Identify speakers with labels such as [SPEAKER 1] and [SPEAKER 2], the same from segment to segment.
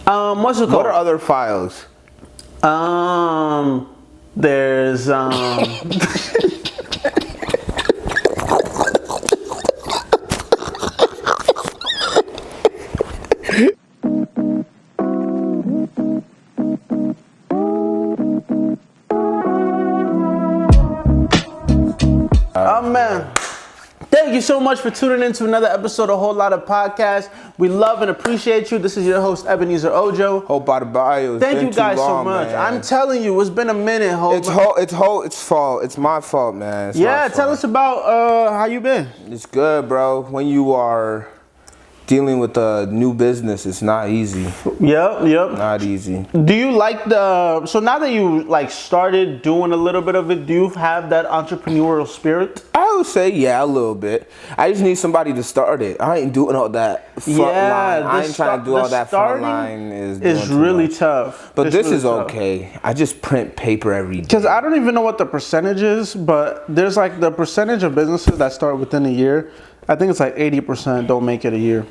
[SPEAKER 1] What's it called?
[SPEAKER 2] What are other files?
[SPEAKER 1] There's oh man. Thank you so much for tuning in to another episode of Whole Lotta Podcast. We love and appreciate you. This is your host, Ebenezer Ojo.
[SPEAKER 2] Hope by the bio.
[SPEAKER 1] Thank you guys so much. Man. I'm telling you, it's been a minute.
[SPEAKER 2] It's fault. It's my fault, man.
[SPEAKER 1] Tell us about how you been.
[SPEAKER 2] It's good, bro. When you are dealing with a new business, it's not easy.
[SPEAKER 1] Yep.
[SPEAKER 2] Not easy.
[SPEAKER 1] Do you like so now that you like started doing a little bit of it, do you have that entrepreneurial spirit?
[SPEAKER 2] I would say, yeah, a little bit. I just need somebody to start it. I ain't doing all that front line. I ain't trying to do all that front line.
[SPEAKER 1] It's really tough.
[SPEAKER 2] But this is okay. I just print paper every day.
[SPEAKER 1] Because I don't even know what the percentage is, but there's like the percentage of businesses that start within a year. I think it's like 80% don't make it a year.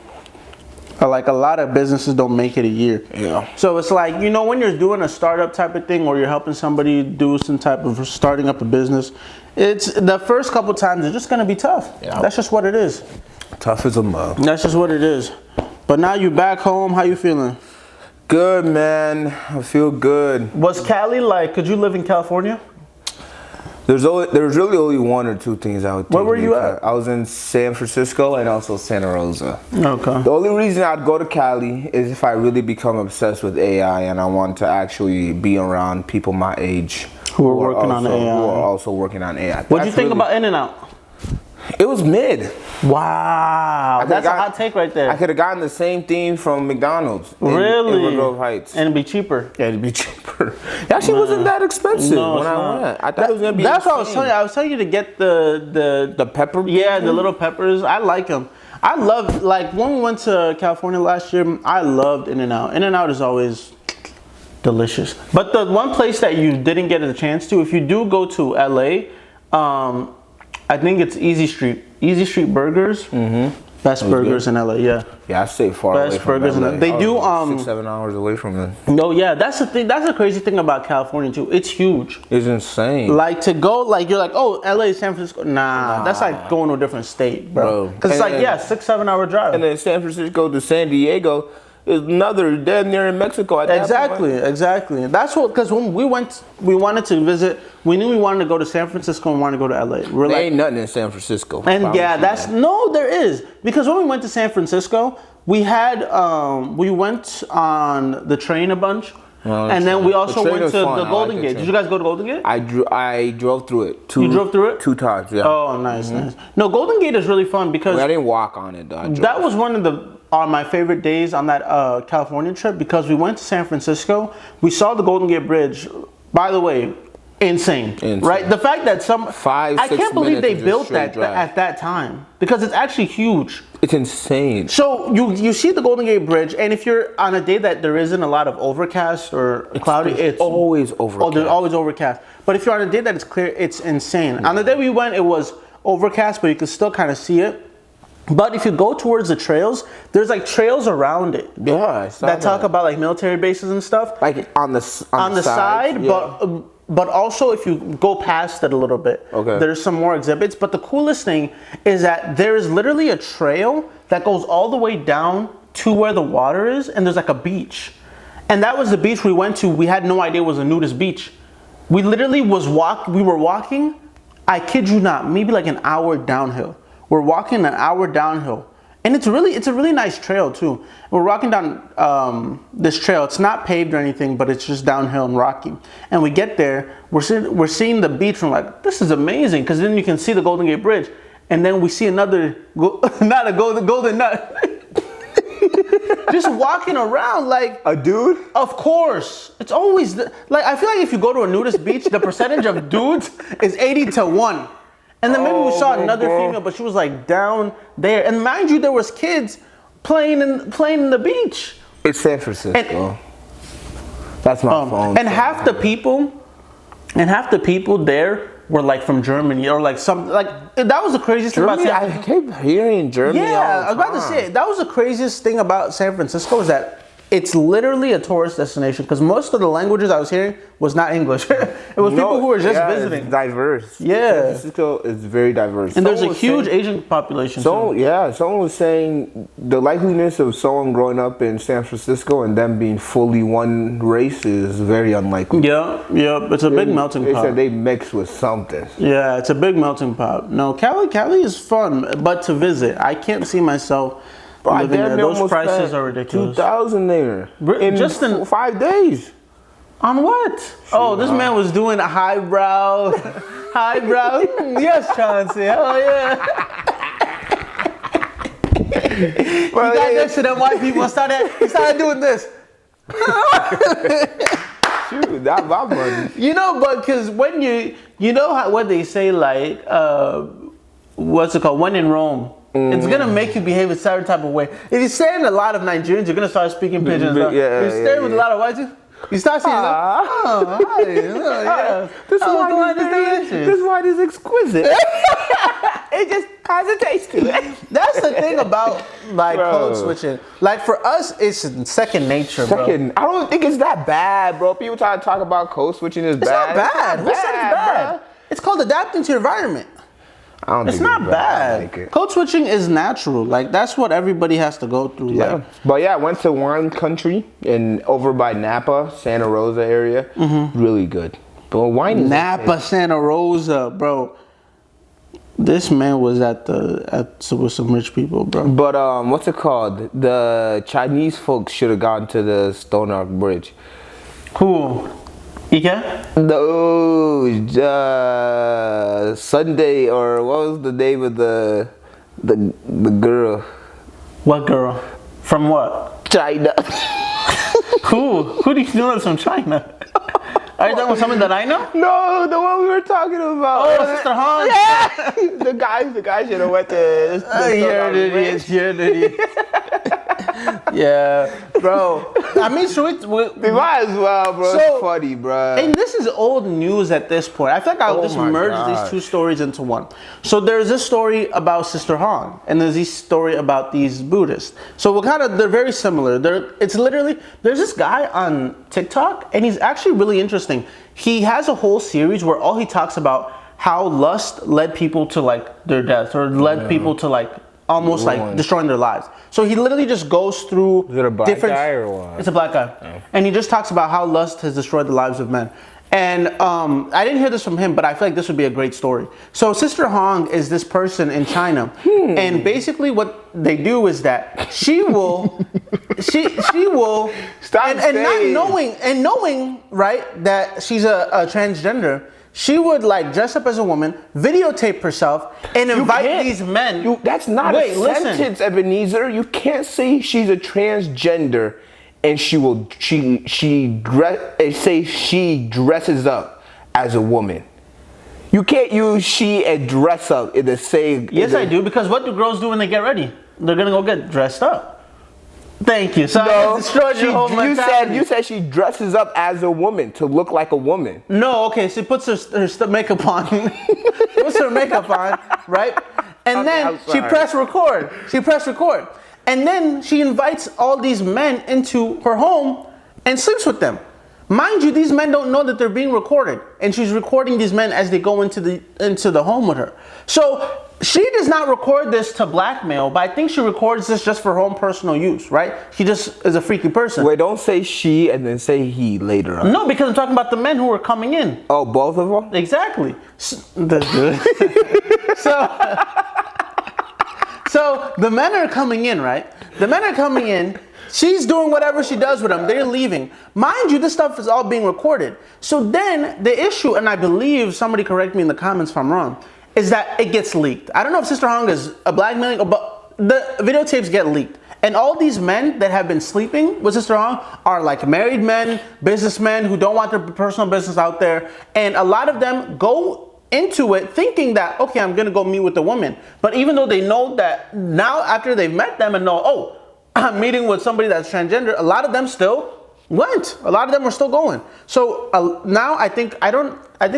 [SPEAKER 1] Like a lot of businesses don't make it a year.
[SPEAKER 2] Yeah.
[SPEAKER 1] So it's like, you know, when you're doing a startup type of thing or you're helping somebody do some type of starting up a business, it's the first couple times it's just gonna be tough. Yeah. That's just what it is.
[SPEAKER 2] Tough as a mug.
[SPEAKER 1] That's just what it is. But now you back home, how you feeling?
[SPEAKER 2] Good, man. I feel good.
[SPEAKER 1] Was Cali like, could you live in California?
[SPEAKER 2] There's really only one or two things I would think.
[SPEAKER 1] Where were you at?
[SPEAKER 2] I was in San Francisco and also Santa Rosa.
[SPEAKER 1] Okay.
[SPEAKER 2] The only reason I'd go to Cali is if I really become obsessed with AI and I want to actually be around people my age
[SPEAKER 1] who are working on AI.
[SPEAKER 2] Who are also working on AI.
[SPEAKER 1] What do you think about In-N-Out?
[SPEAKER 2] It was mid.
[SPEAKER 1] Wow, that's a hot take right there.
[SPEAKER 2] I could have gotten the same thing from McDonald's.
[SPEAKER 1] Really?
[SPEAKER 2] In Grove Heights.
[SPEAKER 1] And it'd be cheaper.
[SPEAKER 2] Yeah, it'd be cheaper. It actually wasn't that expensive when I went. I thought it was gonna be.
[SPEAKER 1] That's what I was telling you. I was telling you to get the
[SPEAKER 2] pepper.
[SPEAKER 1] Yeah, the little peppers. I like them. I love, like when we went to California last year, I loved In-N-Out. In-N-Out is always delicious. But the one place that you didn't get a chance to, if you do go to LA, I think it's Easy Street. Easy Street Burgers. Mm-hmm. Best burgers in LA, yeah.
[SPEAKER 2] Yeah, I stay far away from
[SPEAKER 1] burgers
[SPEAKER 2] LA.
[SPEAKER 1] They do
[SPEAKER 2] 6-7 hours away from them.
[SPEAKER 1] No, yeah, that's the thing. That's the crazy thing about California too. It's huge.
[SPEAKER 2] It's insane.
[SPEAKER 1] Like to go, like you're like, oh, LA, San Francisco. Nah, that's like going to a different state, bro. Because it's like 6-7 hour drive.
[SPEAKER 2] And then San Francisco to San Diego is another dead near in Mexico.
[SPEAKER 1] Exactly. That's what, because when we wanted to visit. We knew we wanted to go to San Francisco and wanted to go to LA.
[SPEAKER 2] There ain't nothing in San Francisco.
[SPEAKER 1] And yeah, there is. Because when we went to San Francisco, we went on the train a bunch. And then we also went to the Golden Gate. Did you guys go to Golden Gate?
[SPEAKER 2] I drove through it.
[SPEAKER 1] You drove through it?
[SPEAKER 2] 2 times, yeah.
[SPEAKER 1] Oh, nice. No, Golden Gate is really fun because...
[SPEAKER 2] I didn't walk on it, though.
[SPEAKER 1] That was one of my favorite days on that California trip because we went to San Francisco. We saw the Golden Gate Bridge. By the way, insane. Right? The fact that I can't believe they built that at that time because it's actually huge.
[SPEAKER 2] It's insane.
[SPEAKER 1] So you see the Golden Gate Bridge, and if you're on a day that there isn't a lot of overcast or cloudy, it's
[SPEAKER 2] always overcast.
[SPEAKER 1] Oh, there's always overcast. But if you're on a day that it's clear, it's insane. Yeah. On the day we went, it was overcast, but you could still kind of see it. But if you go towards the trails, there's like trails around it.
[SPEAKER 2] Yeah, I saw
[SPEAKER 1] that talk about like military bases and stuff.
[SPEAKER 2] Like on the side,
[SPEAKER 1] yeah. But also if you go past it a little bit, there's some more exhibits. But the coolest thing is that there is literally a trail that goes all the way down to where the water is, and there's like a beach. And that was the beach we went to. We had no idea it was a nudist beach. We literally we were walking, I kid you not, maybe like an hour downhill. We're walking an hour downhill. And it's a really nice trail too. We're walking down this trail. It's not paved or anything, but it's just downhill and rocky. And we get there, we're seeing the beach, and we're like, this is amazing, because then you can see the Golden Gate Bridge. And then we see another, not a golden nut, just walking around like
[SPEAKER 2] a dude.
[SPEAKER 1] Of course, it's always like I feel like if you go to a nudist beach, the percentage of dudes is 80-1. And then maybe we saw another female, but she was like down there. And mind you, there was kids playing in the beach.
[SPEAKER 2] It's San Francisco. That's my phone.
[SPEAKER 1] And half the people there were like from Germany or like some like that was the craziest thing about San Francisco.
[SPEAKER 2] I kept hearing Germany.
[SPEAKER 1] Yeah, I was about to say that was the craziest thing about San Francisco is that it's literally a tourist destination because most of the languages I was hearing was not English. It was people who were just visiting.
[SPEAKER 2] It's diverse.
[SPEAKER 1] Yeah.
[SPEAKER 2] San Francisco is very diverse.
[SPEAKER 1] And there's a huge Asian population.
[SPEAKER 2] Someone was saying the likeliness of someone growing up in San Francisco and them being fully one race is very unlikely.
[SPEAKER 1] Yeah. It's a big melting pot.
[SPEAKER 2] They said they mix with something.
[SPEAKER 1] Yeah, it's a big melting pot. No, Cali is fun, but to visit, I can't see myself living there. Those prices are ridiculous.
[SPEAKER 2] 2,000 there
[SPEAKER 1] just in
[SPEAKER 2] 5 days.
[SPEAKER 1] On what? This man was doing a highbrow. Yes, Chauncey. Oh yeah. He got next to them white people and he started doing this.
[SPEAKER 2] Shoot, that's my money.
[SPEAKER 1] But because when what they say, like, what's it called? When in Rome. It's gonna make you behave a certain type of way. If you're staying with a lot of Nigerians, you're gonna start speaking pidgin. You're staying with a lot of white people, you start saying,
[SPEAKER 2] this wine is exquisite. It just has a taste to it.
[SPEAKER 1] That's the thing about like code switching. Like for us, it's second nature, bro.
[SPEAKER 2] I don't think it's that bad, bro. People try to talk about code switching is bad.
[SPEAKER 1] It's not bad. Who said it's bad? Bro. It's called adapting to your environment. It's not bad. Like Code switching is natural. Like that's what everybody has to go through.
[SPEAKER 2] Yeah.
[SPEAKER 1] Like.
[SPEAKER 2] But yeah, I went to wine country and over by Napa, Santa Rosa area. Really good. But wine is
[SPEAKER 1] Napa, Santa Rosa, bro. This man was with some rich people, bro.
[SPEAKER 2] But what's it called? The Chinese folks should have gone to the Stone Arc Bridge.
[SPEAKER 1] Who? Ika?
[SPEAKER 2] No, Sunday, or what was the name of the girl?
[SPEAKER 1] What girl? From what?
[SPEAKER 2] China.
[SPEAKER 1] Who do you know that's from China? Are you talking about someone that I know?
[SPEAKER 2] No, the one we were talking about.
[SPEAKER 1] Oh, Sister Han.
[SPEAKER 2] Yeah, the guy should have went to.
[SPEAKER 1] You're an idiot. Yeah, bro. I mean,
[SPEAKER 2] we might as well, bro. It's funny, bro.
[SPEAKER 1] And this is old news at this point. I feel like I'll just merge these two stories into one. So there's this story about Sister Han, and there's this story about these Buddhists. So they're very similar. There's this guy on TikTok, and he's actually really interesting. He has a whole series where all he talks about how lust led people to like their death, or led people to like almost like destroying their lives. So he literally just goes through
[SPEAKER 2] Is it a black guy or what?
[SPEAKER 1] It's a black guy. Oh. And he just talks about how lust has destroyed the lives of men. And I didn't hear this from him, but I feel like this would be a great story. So Sister Hong is this person in China. And basically what they do is that she will
[SPEAKER 2] Stop
[SPEAKER 1] and not knowing right that she's a transgender. She would like dress up as a woman, videotape herself, and invite these men.
[SPEAKER 2] That's not a sentence, Ebenezer. You can't say she's a transgender, and say she dresses up as a woman. You can't use she and dress up in the same.
[SPEAKER 1] Yes, I do, because what do girls do when they get ready? They're gonna go get dressed up. Thank you. So I destroyed your whole mentality.
[SPEAKER 2] You said she dresses up as a woman to look like a woman.
[SPEAKER 1] No, okay. She puts her makeup on. Puts her makeup on, right? And then she press record. And then she invites all these men into her home and sleeps with them. Mind you, these men don't know that they're being recorded, and she's recording these men as they go into the home with her. So she does not record this to blackmail, but I think she records this just for her own personal use, right? She just is a freaky person.
[SPEAKER 2] Wait, don't say she and then say he later on.
[SPEAKER 1] No, because I'm talking about the men who are coming in.
[SPEAKER 2] Oh, both of them?
[SPEAKER 1] Exactly. That's good. So the men are coming in, right? The men are coming in. She's doing whatever she does with them. They're leaving. Mind you, this stuff is all being recorded. So then the issue, and I believe, somebody correct me in the comments if I'm wrong, is that it gets leaked. I don't know if Sister Hong is a blackmailing, but the videotapes get leaked. And all these men that have been sleeping with Sister Hong are like married men, businessmen who don't want their personal business out there. And a lot of them go into it thinking that, okay, I'm gonna go meet with the woman. But even though they know that now after they've met them and know, oh, I'm meeting with somebody that's transgender, a lot of them still went. A lot of them were still going. So now I think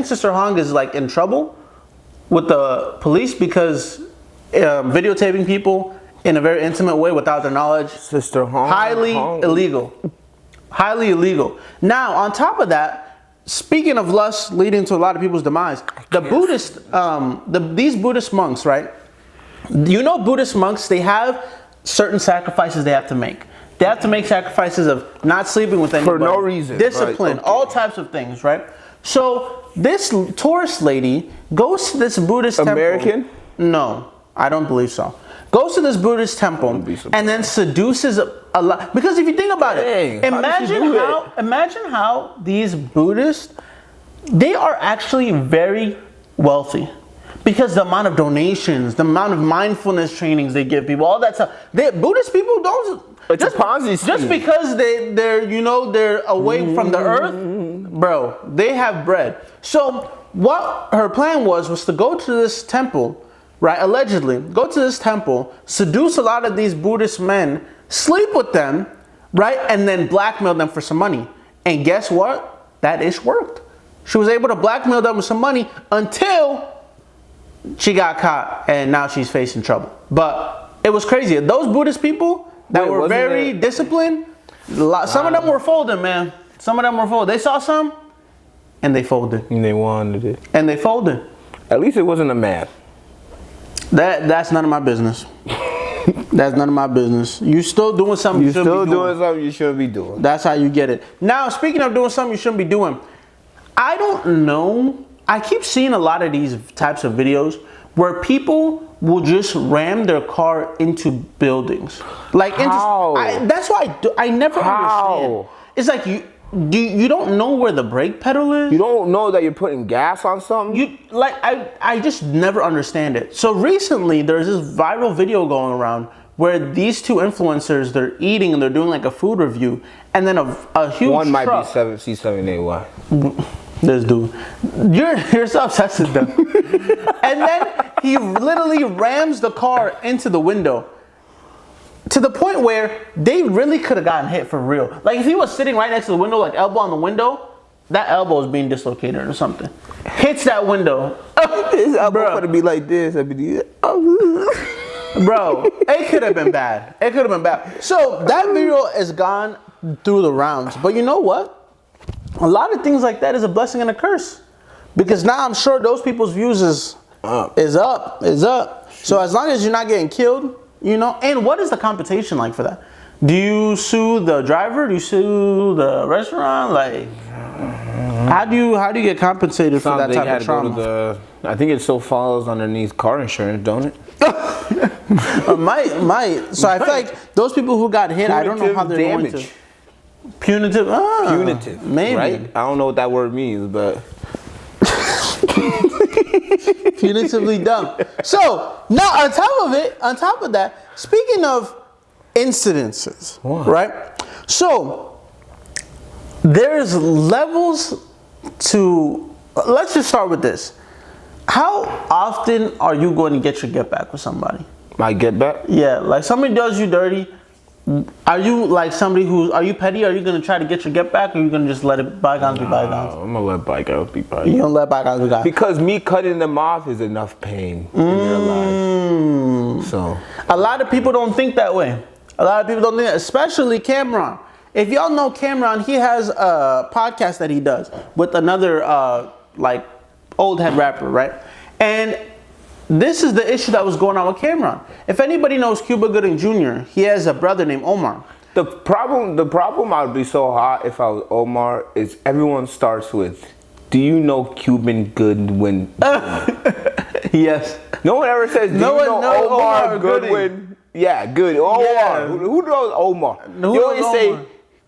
[SPEAKER 1] Sister Hong is like in trouble with the police because videotaping people in a very intimate way without their knowledge.
[SPEAKER 2] Sister Hong.
[SPEAKER 1] Highly illegal. Highly illegal. Now, on top of that, speaking of lust leading to a lot of people's demise, the Buddhist, these Buddhist monks, right? You know, Buddhist monks, they have certain sacrifices they have to make. They have to make sacrifices of not sleeping with anybody.
[SPEAKER 2] For no reason.
[SPEAKER 1] Discipline,
[SPEAKER 2] right? Okay.
[SPEAKER 1] all types of things, right? So this tourist lady goes to this Buddhist
[SPEAKER 2] American?
[SPEAKER 1] temple. No, I don't believe so. Goes to this Buddhist temple and then seduces a lot. Because if you think about it, imagine how these Buddhists, they are actually very wealthy. Because the amount of donations, the amount of mindfulness trainings they give people, all that stuff. Buddhist people don't.
[SPEAKER 2] It's a Ponzi scheme.
[SPEAKER 1] Just because they're away from the earth, bro, they have bread. So what her plan was to go to this temple, right? Allegedly, go to this temple, seduce a lot of these Buddhist men, sleep with them, right? And then blackmail them for some money. And guess what? That ish worked. She was able to blackmail them with some money until she got caught, and now she's facing trouble. But it was crazy. Those Buddhist people that were very disciplined, some of them were folding, man. Some of them were folding. They saw some, and they folded.
[SPEAKER 2] And they wanted it.
[SPEAKER 1] And they folded.
[SPEAKER 2] At least it wasn't a man.
[SPEAKER 1] That's none of my business. That's none of my business. You still doing something you shouldn't be doing.
[SPEAKER 2] You're still doing something you shouldn't be doing.
[SPEAKER 1] That's how you get it. Now, speaking of doing something you shouldn't be doing, I don't know. I keep seeing a lot of these types of videos where people will just ram their car into buildings. Like, that's why I never understand. It's like you don't know where the brake pedal is.
[SPEAKER 2] You don't know that you're putting gas on something.
[SPEAKER 1] I just never understand it. So recently, there's this viral video going around where these two influencers, they're eating and they're doing like a food review, and then a huge
[SPEAKER 2] one might
[SPEAKER 1] truck,
[SPEAKER 2] be C7AY.
[SPEAKER 1] This dude, you're so obsessed with them. And then he literally rams the car into the window to the point where they really could have gotten hit for real. Like if he was sitting right next to the window, like elbow on the window, that elbow is being dislocated or something. Hits that window.
[SPEAKER 2] His elbow would be like this.
[SPEAKER 1] Bro, it could have been bad. It could have been bad. So that video is gone through the rounds. But you know what? A lot of things like that is a blessing and a curse, because now I'm sure those people's views is up. So as long as you're not getting killed, you know. And what is the compensation like for that? Do you sue the driver? Do you sue the restaurant? Like, how do you get compensated for that type of trauma?
[SPEAKER 2] I think it still falls underneath car insurance, don't it?
[SPEAKER 1] Might. So I feel like those people who got hit, I don't know how they're going to. Punitive?
[SPEAKER 2] Punitive.
[SPEAKER 1] Maybe.
[SPEAKER 2] Right? I don't know what that word means, but.
[SPEAKER 1] Punitively dumb. So, now on top of that, speaking of incidences, right? So, there's levels to, let's just start with this. How often are you going to get your get back with somebody?
[SPEAKER 2] My get back?
[SPEAKER 1] Yeah, like somebody does you dirty. Are you like somebody are you petty? Are you going to try to get your get back, or are you going to just let it bygones be bygones?
[SPEAKER 2] I'm going to let bygones be bygones.
[SPEAKER 1] You don't let bygones be bygones?
[SPEAKER 2] Because me cutting them off is enough pain in their lives. So
[SPEAKER 1] a lot of people don't think that way. A lot of people don't think that, especially Cameron. If y'all know Cameron, he has a podcast that he does with another like old head rapper, right? And this is the issue that was going on with Cameron. If anybody knows Cuba Gooding Jr., he has a brother named Omar.
[SPEAKER 2] The problem I would be so hot if I was Omar is everyone starts with, do you know Cuban Goodwin?
[SPEAKER 1] Yes.
[SPEAKER 2] No one ever says, do you know Omar Goodwin? Yeah, good. Omar. Yeah. Who knows Omar? You always say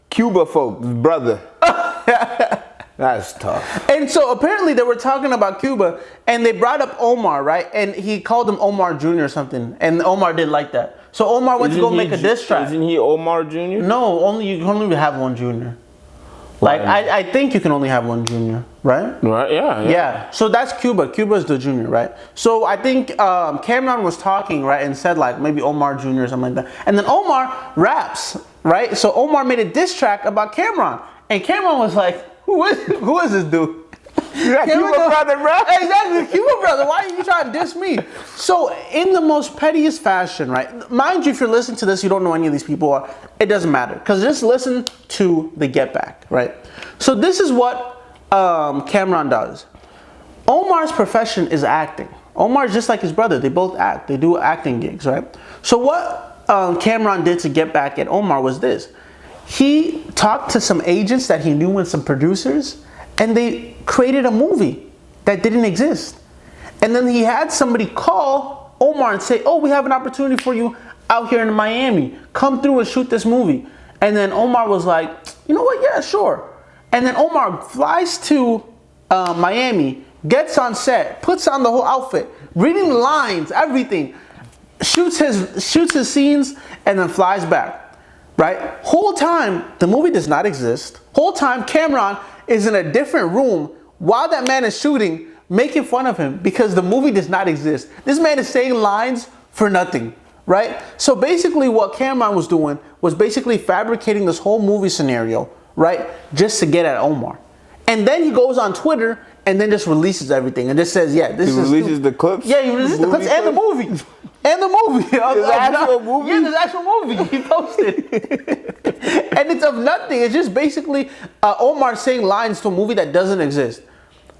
[SPEAKER 2] Cuba folks, brother. That's tough.
[SPEAKER 1] And so apparently they were talking about Cuba, and they brought up Omar, right? And he called him Omar Jr. or something, and Omar didn't like that. So Omar went to go make a diss track.
[SPEAKER 2] Isn't he Omar Jr.?
[SPEAKER 1] No, you can only have one Junior. Like I think you can only have one Junior, right?
[SPEAKER 2] Right. Yeah.
[SPEAKER 1] So that's Cuba. Cuba's the Junior, right? So I think Cameron was talking, right, and said like maybe Omar Jr. or something like that. And then Omar raps, right? So Omar made a diss track about Cameron, and Cameron was like, Who is this dude?
[SPEAKER 2] Cuba brother, bro.
[SPEAKER 1] Exactly, Cuba brother. Why are you trying to diss me? So, in the most pettiest fashion, right? Mind you, if you're listening to this, you don't know any of these people. It doesn't matter, because just listen to the Get Back, right? So this is what Cameron does. Omar's profession is acting. Omar is just like his brother. They both act. They do acting gigs, right? So what Cameron did to get back at Omar was this. He talked to some agents that he knew and some producers, and they created a movie that didn't exist. And then he had somebody call Omar and say, oh, we have an opportunity for you out here in Miami. Come through and shoot this movie. And then Omar was like, you know what? Yeah, sure. And then Omar flies to Miami, gets on set, puts on the whole outfit, reading the lines, everything, shoots his scenes, and then flies back, right? Whole time, the movie does not exist. Whole time, Cameron is in a different room while that man is shooting, making fun of him because the movie does not exist. This man is saying lines for nothing, right? So basically what Cameron was doing was basically fabricating this whole movie scenario, right? Just to get at Omar. And then he goes on Twitter and then just releases everything and just says, yeah, this is...
[SPEAKER 2] He releases the clips?
[SPEAKER 1] Yeah, he releases the clips and the movie. And the movie.
[SPEAKER 2] There's actual movie?
[SPEAKER 1] Yeah, there's actual movie. He posted. And it's of nothing. It's just basically Omar saying lines to a movie that doesn't exist.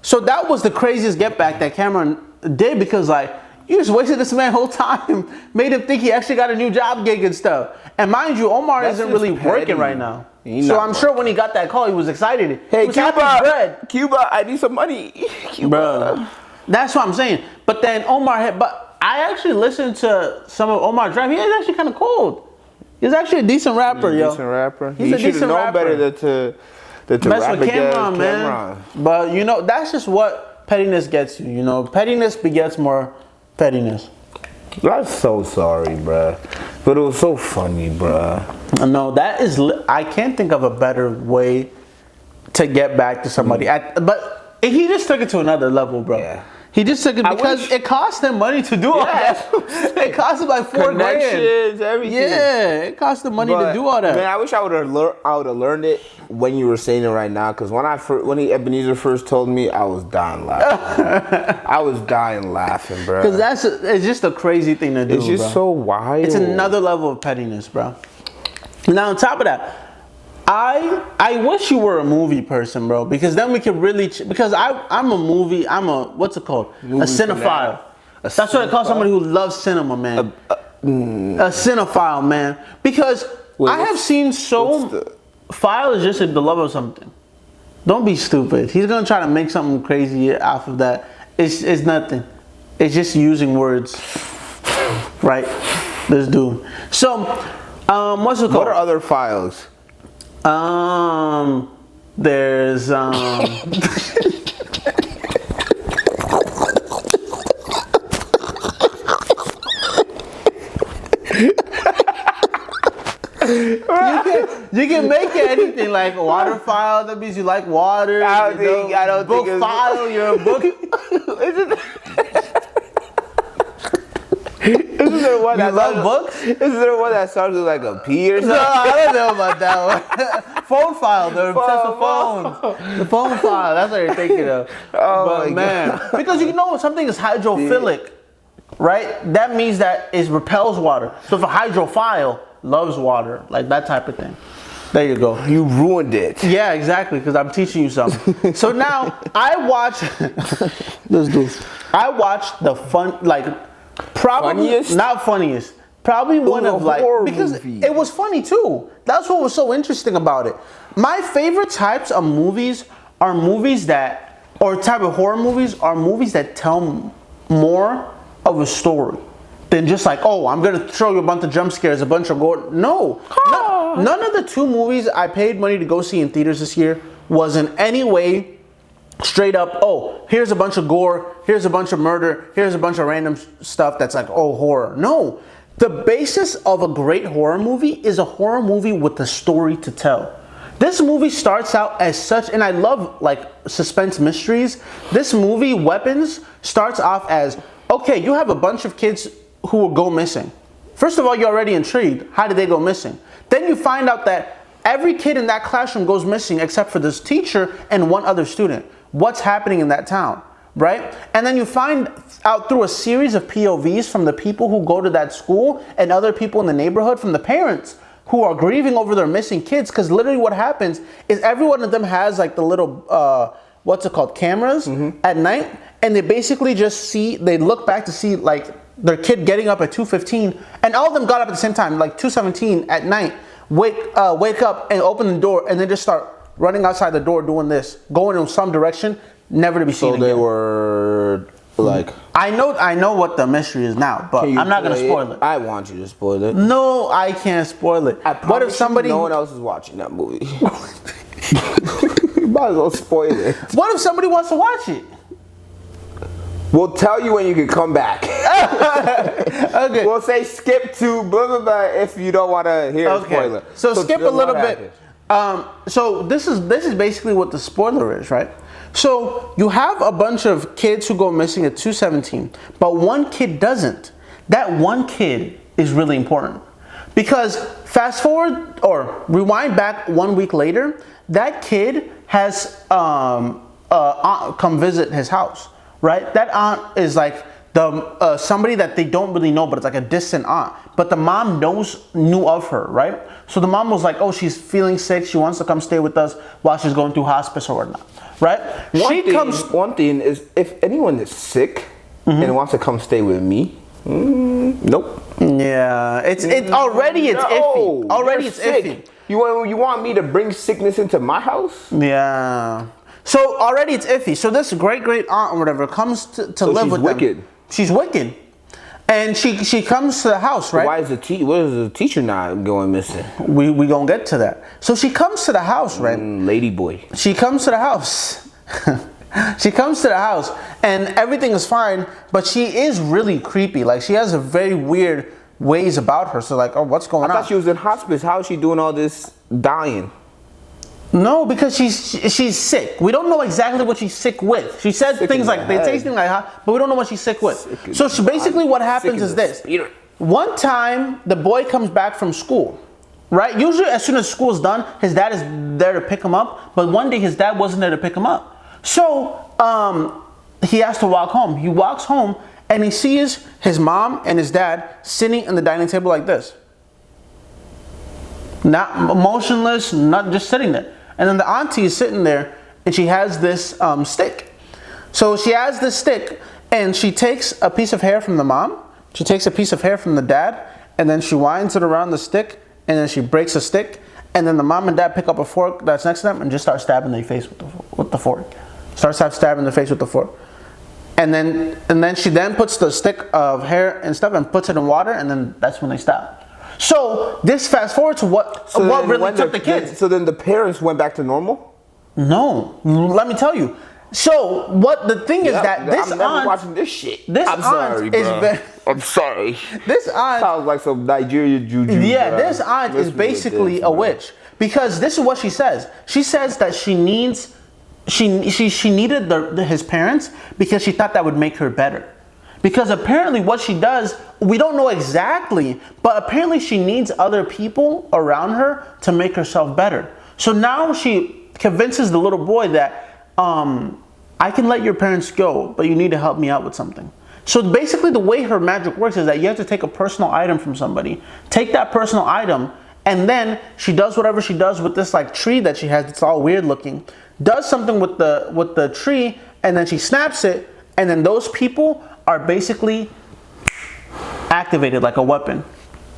[SPEAKER 1] So that was the craziest get back that Cameron did, because like, you just wasted this man whole time. Made him think he actually got a new job gig and stuff. And mind you, Omar isn't really working right now. So I'm sure when he got that call, he was excited.
[SPEAKER 2] Hey, Cuba, I need some money. Cuba.
[SPEAKER 1] Bro, that's what I'm saying. But then but I actually listened to some of Omar's rap. He is actually kind of cold. He's actually a decent rapper, yo.
[SPEAKER 2] Decent rapper.
[SPEAKER 1] He's a decent rapper.
[SPEAKER 2] Better to
[SPEAKER 1] mess
[SPEAKER 2] rap
[SPEAKER 1] with
[SPEAKER 2] against
[SPEAKER 1] Cameron, man. But you know, that's just what pettiness gets you. You know, pettiness begets more pettiness.
[SPEAKER 2] I'm so sorry, bruh. But it was so funny, bruh.
[SPEAKER 1] No, that is... I can't think of a better way to get back to somebody. But he just took it to another level, bro. Yeah. He just took it because it cost him money to do all that. It cost him like $4 grand.
[SPEAKER 2] Everything.
[SPEAKER 1] Yeah, it cost him money to do all that.
[SPEAKER 2] Man, I wish I would have learned it when you were saying it right now. Because when Ebenezer first told me, I was dying laughing. I was dying laughing, bro.
[SPEAKER 1] Because it's just a crazy thing to do.
[SPEAKER 2] It's just so wild.
[SPEAKER 1] It's another level of pettiness, bro. Now on top of that, I wish you were a movie person, bro, because then we could really... because I'm a what's it called? Movie a cinephile. That's what I call somebody who loves cinema, man. A cinephile, man. Because I have seen File is just the love of something. Don't be stupid. He's going to try to make something crazy off of that. It's nothing. It's just using words. Right? This dude. So, what's it called?
[SPEAKER 2] What are other files?
[SPEAKER 1] There's you can make it anything, like a water file. That means you like water.
[SPEAKER 2] I don't think
[SPEAKER 1] book file. You're a book.
[SPEAKER 2] Isn't there one
[SPEAKER 1] that love books?
[SPEAKER 2] Isn't there one that starts with like a P or something?
[SPEAKER 1] No, I don't know about that one. Phone file. They're obsessed with phones. The phone file. That's what you're thinking of.
[SPEAKER 2] Oh,
[SPEAKER 1] but man, because you know something is hydrophilic, right? That means that it repels water. So if a hydrophile loves water, like that type of thing. There you go.
[SPEAKER 2] You ruined it.
[SPEAKER 1] Yeah, exactly, because I'm teaching you something. So now I watched I watched the not funniest. Probably one of like, because it was funny too. That's what was so interesting about it. My favorite types of movies are movies that, or type of horror movies are movies that tell more of a story than just like, oh, I'm gonna show you a bunch of jump scares, a bunch of gore. No, none of the two movies I paid money to go see in theaters this year was in any way straight up, oh, here's a bunch of gore, here's a bunch of murder, here's a bunch of random stuff that's like, oh, horror. No, the basis of a great horror movie is a horror movie with a story to tell. This movie starts out as such, and I love like suspense mysteries. This movie, Weapons, starts off as, okay, you have a bunch of kids who will go missing. First of all, you're already intrigued. How did they go missing? Then you find out that every kid in that classroom goes missing except for this teacher and one other student. what's happening in that town, right? And then you find out through a series of POVs from the people who go to that school and other people in the neighborhood, from the parents who are grieving over their missing kids, because literally what happens is every one of them has like the little, cameras at night, and they basically just they look back to see like their kid getting up at 2:15, and all of them got up at the same time, like 2:17 at night, wake up and open the door, and then just start running outside the door doing this, going in some direction, never to be seen again.
[SPEAKER 2] So they were like...
[SPEAKER 1] I know what the mystery is now, but I'm not going to spoil it.
[SPEAKER 2] I want you to spoil it.
[SPEAKER 1] No, I can't spoil it.
[SPEAKER 2] What if somebody... No one else is watching that movie. You might as well spoil it.
[SPEAKER 1] What if somebody wants to watch it?
[SPEAKER 2] We'll tell you when you can come back.
[SPEAKER 1] Okay.
[SPEAKER 2] We'll say skip to blah, blah, blah if you don't want to hear a spoiler.
[SPEAKER 1] So skip a little bit. So this is basically what the spoiler is, right? So you have a bunch of kids who go missing at 2:17, but one kid doesn't. That one kid is really important, because fast forward or rewind back 1 week later, that kid has aunt come visit his house, right? That aunt is like somebody that they don't really know, but it's like a distant aunt. But the mom knew of her, right? So the mom was like, oh, she's feeling sick. She wants to come stay with us while she's going through hospice or whatnot, right?
[SPEAKER 2] One thing is, if anyone is sick and wants to come stay with me, nope.
[SPEAKER 1] Yeah, it's iffy. Already it's iffy.
[SPEAKER 2] You want me to bring sickness into my house?
[SPEAKER 1] Yeah. So already it's iffy. So this great aunt or whatever comes to live with them. She's wicked. And she comes to the house, right?
[SPEAKER 2] Why is the teacher not going missing?
[SPEAKER 1] We gonna get to that. So she comes to the house, right?
[SPEAKER 2] Lady boy.
[SPEAKER 1] She comes to the house. She comes to the house and everything is fine, but she is really creepy. Like, she has a very weird ways about her. So like, oh, what's going on?
[SPEAKER 2] I thought she was in hospice. How is she doing all this dying?
[SPEAKER 1] No, because she's sick. We don't know exactly what she's sick with. She said things like, they say things like that, but we don't know what she's sick with. So basically what happens is this. One time, the boy comes back from school, right? Usually as soon as school's done, his dad is there to pick him up, but one day his dad wasn't there to pick him up. So he has to walk home. He walks home and he sees his mom and his dad sitting at the dining table like this. Not motionless, not just sitting there. And then the auntie is sitting there and she has this stick. So she has this stick and she takes a piece of hair from the mom. She takes a piece of hair from the dad and then she winds it around the stick and then she breaks the stick. And then the mom and dad pick up a fork that's next to them and just start stabbing their face with the fork. Starts stabbing the face with the fork. And then she puts the stick of hair and stuff and puts it in water, and then that's when they stop. So this fast forward to what really took the kids.
[SPEAKER 2] So then the parents went back to normal?
[SPEAKER 1] No, let me tell you. So what the thing is that this
[SPEAKER 2] I'm never watching this shit.
[SPEAKER 1] I'm sorry. This aunt
[SPEAKER 2] sounds like some Nigerian juju.
[SPEAKER 1] Yeah, this aunt is basically a witch, because this is what she says. She says that she needed his parents because she thought that would make her better. Because apparently what she does, we don't know exactly, but apparently she needs other people around her to make herself better. So now she convinces the little boy that I can let your parents go, but you need to help me out with something. So basically the way her magic works is that you have to take a personal item from somebody, take that personal item, and then she does whatever she does with this like tree that she has. It's all weird looking. Does something with the tree, and then she snaps it, and then those people are basically activated like a weapon,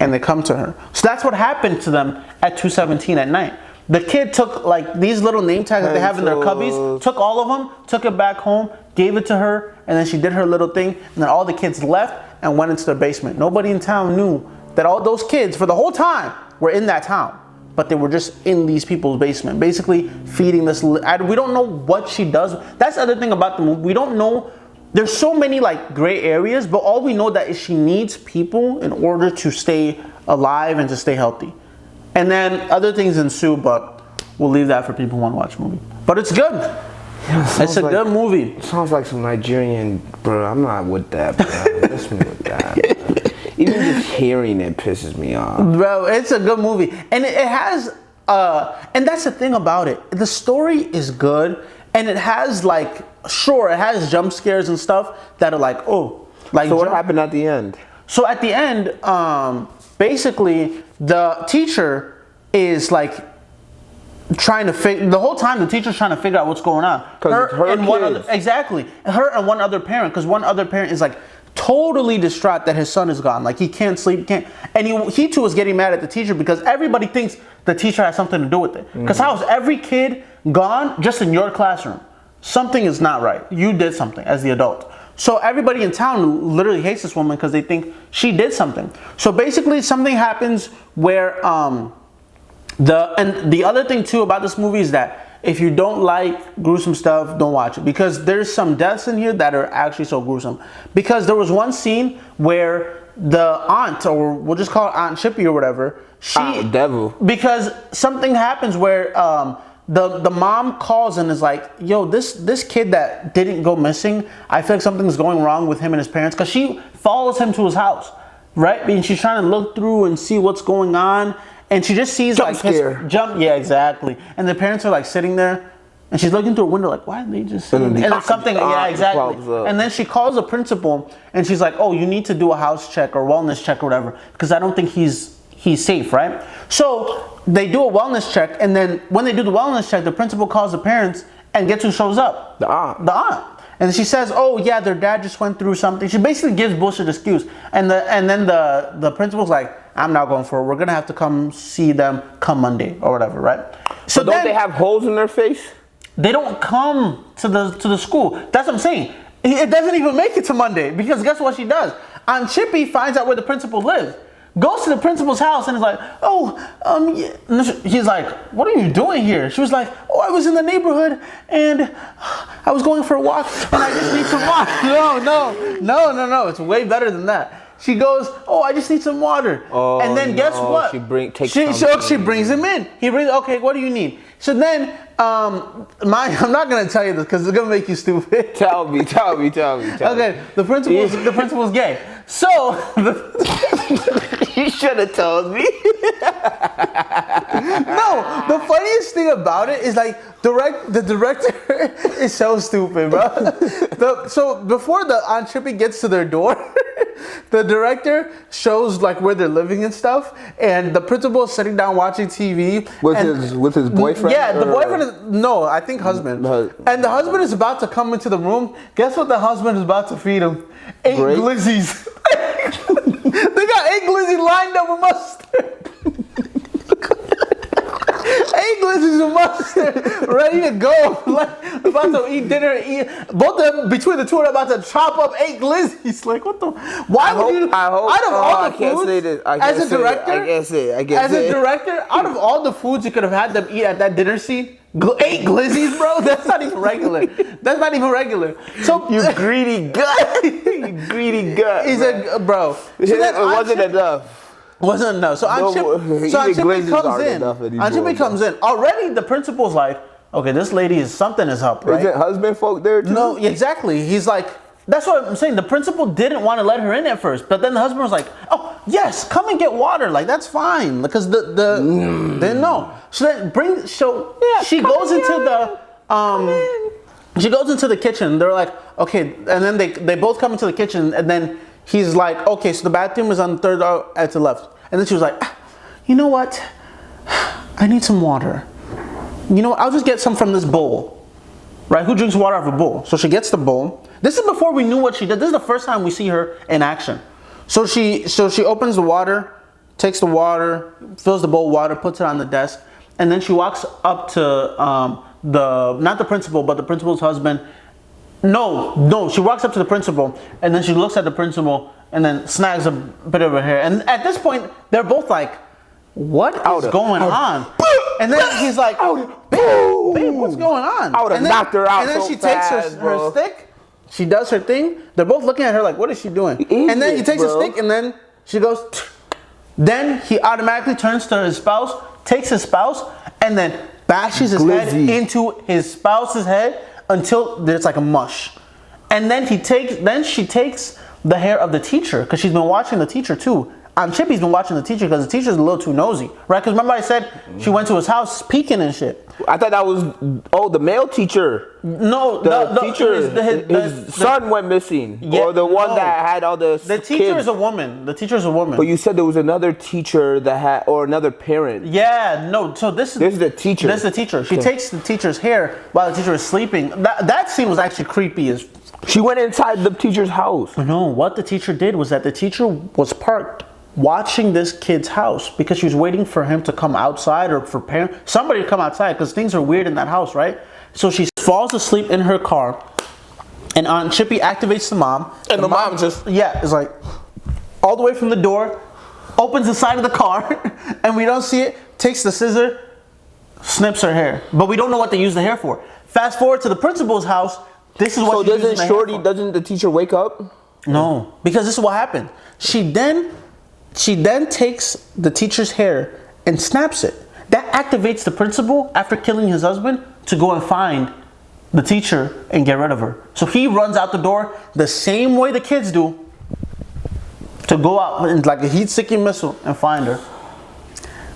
[SPEAKER 1] and they come to her. So that's what happened to them at 2:17 at night. The kid took like these little name tags that they have in their cubbies, took all of them, took it back home, gave it to her, and then she did her little thing, and then all the kids left and went into the basement. Nobody in town knew that all those kids for the whole time were in that town, but they were just in these people's basement, basically feeding this. We don't know what she does. That's the other thing about the movie. We don't know. There's so many like gray areas, but all we know that is she needs people in order to stay alive and to stay healthy. And then other things ensue, but we'll leave that for people who want to watch the movie. But it's good. Yeah, it's a good movie.
[SPEAKER 2] It sounds like some Nigerian, bro. I'm not with that, bro. Miss me with that. Even just hearing it pisses me off.
[SPEAKER 1] Bro, it's a good movie. And it has, and that's the thing about it. The story is good. and it has like, sure, it has jump scares and stuff that are like, oh, like.
[SPEAKER 2] So what happened at the end?
[SPEAKER 1] So at the end, basically the teacher is like trying to the whole time the teacher's trying to figure out what's going on.
[SPEAKER 2] Because her
[SPEAKER 1] and
[SPEAKER 2] kids.
[SPEAKER 1] one other, exactly, her and one other parent, because one other parent is like totally distraught that his son is gone. Like he can't sleep, and he too was getting mad at the teacher because everybody thinks the teacher has something to do with it. Because how is every kid gone just in your classroom? Something is not right. You did something as the adult. So everybody in town literally hates this woman because they think she did something. So basically something happens where the other thing too about this movie is that if you don't like gruesome stuff, don't watch it, because there's some deaths in here that are actually so gruesome. Because there was one scene where the aunt, or we'll just call her Aunt Chippy or whatever,
[SPEAKER 2] devil.
[SPEAKER 1] Because something happens where the mom calls and is like, yo, this kid that didn't go missing, I feel like something's going wrong with him and his parents, because she follows him to his house, right? I mean, she's trying to look through and see what's going on. And she just sees
[SPEAKER 2] jump scare.
[SPEAKER 1] Yeah, exactly. And the parents are like sitting there, and she's looking through a window like, why did they just? And then something, yeah, exactly. And then she calls the principal, and she's like, oh, you need to do a house check or wellness check or whatever, because I don't think he's safe, right? So they do a wellness check, and then when they do the wellness check, the principal calls the parents, and guess who shows up?
[SPEAKER 2] The aunt.
[SPEAKER 1] The aunt. And she says, oh yeah, their dad just went through something. She basically gives bullshit excuse. And then the principal's like, I'm not going for it. We're going to have to come see them come Monday or whatever, right?
[SPEAKER 2] So don't they have holes in their face?
[SPEAKER 1] They don't come to the school. That's what I'm saying. It doesn't even make it to Monday, because guess what she does? Aunt Chippy finds out where the principal lives, goes to the principal's house, and is like, yeah. And he's like, what are you doing here? She was like, oh, I was in the neighborhood and I was going for a walk and I just need some water. No. It's way better than that. She goes, oh, I just need some water. Oh, and then guess what?
[SPEAKER 2] She brings
[SPEAKER 1] him in. He brings, okay, what do you need? So then, I'm not going to tell you this because it's going to make you stupid.
[SPEAKER 2] Tell me.
[SPEAKER 1] Okay, the principal's gay. So,
[SPEAKER 2] you should have told me.
[SPEAKER 1] No, the funniest thing about it is like the director is so stupid, bro. So before the Aunt Chippy gets to their door, the director shows like where they're living and stuff, and the principal is sitting down watching TV
[SPEAKER 2] with his boyfriend.
[SPEAKER 1] Yeah, the boyfriend is I think husband. And the husband is about to come into the room. Guess what the husband is about to feed him? 8 glizzies. They got 8 glizzies lined up with mustard. 8 glizzies with mustard, ready to go. Like, about to eat dinner. Both of them, between the two, are about to chop up 8 glizzies. Like, what the? Why would you?
[SPEAKER 2] I hope.
[SPEAKER 1] Out of all the
[SPEAKER 2] I can't
[SPEAKER 1] foods,
[SPEAKER 2] say this.
[SPEAKER 1] as a director,
[SPEAKER 2] I can't say it.
[SPEAKER 1] As a director, out of all the foods you could have had them eat at that dinner scene, 8 glizzies, bro. That's not even regular. So
[SPEAKER 2] you greedy gut. You greedy gut.
[SPEAKER 1] He's a bro. So
[SPEAKER 2] it wasn't enough.
[SPEAKER 1] Wasn't enough. So Aunt Chippy comes in. Aunt Chippy comes in. Already the principal's like, okay, this lady something is up, right?
[SPEAKER 2] Isn't husband folk there too?
[SPEAKER 1] No, exactly. He's like, that's what I'm saying. The principal didn't want to let her in at first, but then the husband was like, oh yes, come and get water. Like that's fine, because they didn't know. So then she goes into she goes into the kitchen. They're like, okay, and then they both come into the kitchen, and then he's like, okay, so the bathroom is on the third at the left. And then she was like, you know what? I need some water. You know what? I'll just get some from this bowl. Right? Who drinks water out of a bowl? So she gets the bowl. This is before we knew what she did. This is the first time we see her in action. So she opens the water, takes the water, fills the bowl with water, puts it on the desk, and then she walks up to not the principal, but the principal's husband. No, she walks up to the principal, and then she looks at the principal, and then snags a bit of her hair. And at this point, they're both like, what is going on? And then he's like, babe, what's going on?
[SPEAKER 2] I would have knocked her out.
[SPEAKER 1] And then she takes her stick, she does her thing. They're both looking at her like, what is she doing? And then he takes a stick, and then she goes, then he automatically turns to his spouse, takes his spouse, and then bashes his head into his spouse's head until there's like a mush. And then she takes the hair of the teacher, because she's been watching the teacher too, Aunt Chippy's been watching the teacher because the teacher's a little too nosy, right? Because remember I said she went to his house peeking and shit.
[SPEAKER 2] I thought that was the male teacher.
[SPEAKER 1] No,
[SPEAKER 2] the teacher. His son went missing, or the one that had all the.
[SPEAKER 1] The teacher is a woman. The teacher is a woman.
[SPEAKER 2] But you said there was another teacher that had, or another parent.
[SPEAKER 1] Yeah, no. So this is
[SPEAKER 2] the teacher.
[SPEAKER 1] This is the teacher. She takes the teacher's hair while the teacher is sleeping. That scene was actually creepy as.
[SPEAKER 2] She went inside the teacher's house.
[SPEAKER 1] No, what the teacher did was that the teacher was parked watching this kid's house because she was waiting for him to come outside or for somebody to come outside because things are weird in that house, right? So she falls asleep in her car, and Aunt Chippy activates the mom,
[SPEAKER 2] and the mom just
[SPEAKER 1] is like all the way from the door, opens the side of the car, and we don't see it. Takes the scissor, snips her hair, but we don't know what they use the hair for. Fast forward to the principal's house. This is what.
[SPEAKER 2] So doesn't the teacher wake up?
[SPEAKER 1] No, because this is what happened. She then takes the teacher's hair and snaps it. That activates the principal after killing his husband to go and find the teacher and get rid of her. So he runs out the door the same way the kids do to go out and like a heat-seeking missile and find her.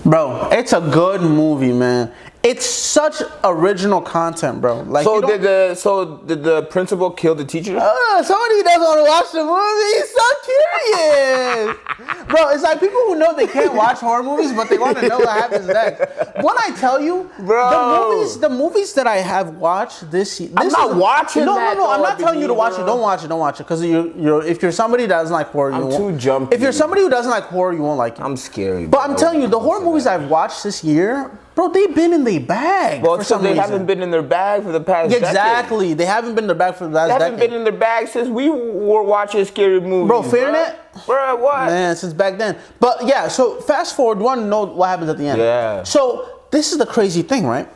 [SPEAKER 1] Bro, it's a good movie, man. It's such original content, bro. Like,
[SPEAKER 2] so did the principal kill the teacher?
[SPEAKER 1] Somebody doesn't want to watch the movie. He's so curious, bro. It's like people who know they can't watch horror movies, but they want to know what happens next. When I tell you,
[SPEAKER 2] bro,
[SPEAKER 1] the movies that I have watched this year,
[SPEAKER 2] I'm not watching.
[SPEAKER 1] No. I'm not telling you to watch it. Don't watch it. Because if you're somebody that doesn't like horror,
[SPEAKER 2] I'm too jumpy.
[SPEAKER 1] If you're somebody who doesn't like horror, you won't like it.
[SPEAKER 2] I'm scary.
[SPEAKER 1] But I'm telling you, the horror movies I've watched this year. Bro, they've been in their bag.
[SPEAKER 2] Well, so they haven't been in their bag for the past
[SPEAKER 1] Exactly.
[SPEAKER 2] decade.
[SPEAKER 1] They haven't been in their bag for the last decade.
[SPEAKER 2] They haven't been in their bag since we were watching scary movies.
[SPEAKER 1] Bro, Fearnet?
[SPEAKER 2] Bro, what?
[SPEAKER 1] Man, since back then. But yeah, so fast forward, you want to know what happens at the end.
[SPEAKER 2] Yeah.
[SPEAKER 1] So this is the crazy thing, right?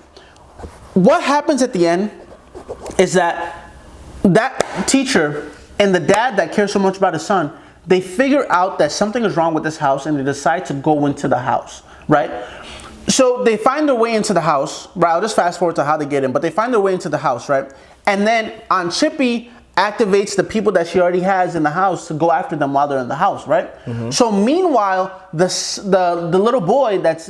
[SPEAKER 1] What happens at the end is that teacher and the dad that cares so much about his son, they figure out that something is wrong with this house and they decide to go into the house, right? So they find their way into the house, right? I'll just fast forward to how they get in, but they find their way into the house, right? And then Aunt Chippy activates the people that she already has in the house to go after them while they're in the house, right? Mm-hmm. So meanwhile, the little boy that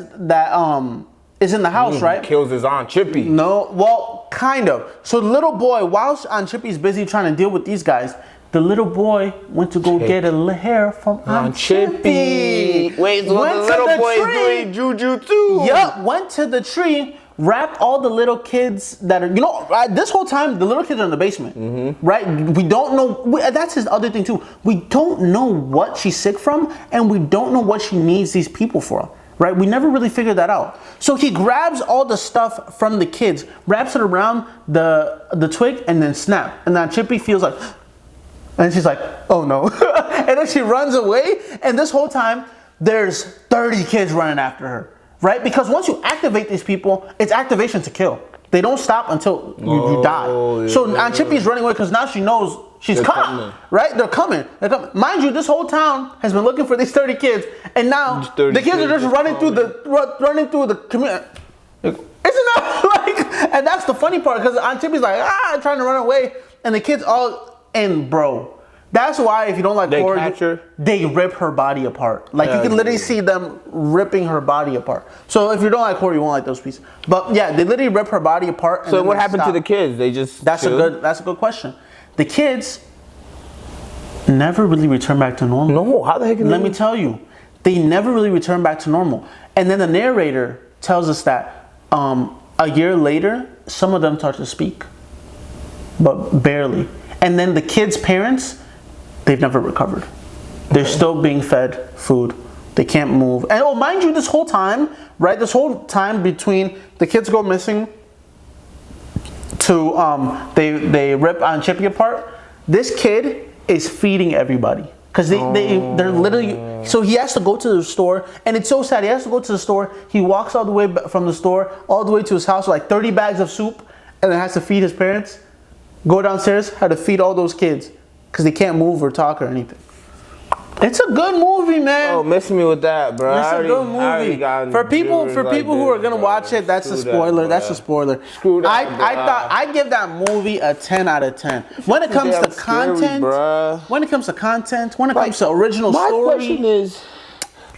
[SPEAKER 1] is in the house, right?
[SPEAKER 2] Kills his Aunt Chippy.
[SPEAKER 1] No, well, kind of. So the little boy, whilst Aunt Chippy's busy trying to deal with these guys, the little boy went to go get a hair from Aunt Chippy.
[SPEAKER 2] Wait, so the little boy is doing juju too?
[SPEAKER 1] Yup, went to the tree, wrapped all the little kids that are, this whole time, the little kids are in the basement, right? We don't know, that's his other thing too. We don't know what she's sick from, and we don't know what she needs these people for. Right? We never really figured that out. So he grabs all the stuff from the kids, wraps it around the twig, and then snap. And then Chippy feels like, and she's like, oh no. And then she runs away. And this whole time, there's 30 kids running after her. Right? Because once you activate these people, it's activation to kill. They don't stop until you die. Yeah. So Aunt Chippy's running away because now she knows she's caught. Right? They're coming. Mind you, this whole town has been looking for these 30 kids. And now the kids are just running through the community. Isn't that like, and that's the funny part because Aunt Chippy's like, trying to run away. And the kids all, and bro, that's why if you don't like horror, they rip her body apart. Like you can literally see them ripping her body apart. So if you don't like horror, you won't like those pieces. But yeah, they literally rip her body apart. And
[SPEAKER 2] so what happened to the kids? They just
[SPEAKER 1] that's a good question. The kids never really return back to normal.
[SPEAKER 2] No, how the heck?
[SPEAKER 1] Let me tell you, they never really return back to normal. And then the narrator tells us that a year later, some of them start to speak, but barely. And then the kids' parents, they've never recovered. They're still being fed food. They can't move. And mind you, this whole time, right? This whole time between the kids go missing to they rip Aunt Chippy apart, this kid is feeding everybody. Because they're literally, so he has to go to the store, and it's so sad. He has to go to the store. He walks all the way from the store all the way to his house with like 30 bags of soup, and then has to feed his parents. Go downstairs, had to feed all those kids because they can't move or talk or anything. It's a good movie, man.
[SPEAKER 2] Oh, miss me with that, bro.
[SPEAKER 1] It's a good movie. For people who are gonna watch it, that's a spoiler. That's a spoiler.
[SPEAKER 2] Screw that,
[SPEAKER 1] I thought I'd give that movie a 10 out of 10. When it comes to content, when it comes to original story.
[SPEAKER 2] My question is,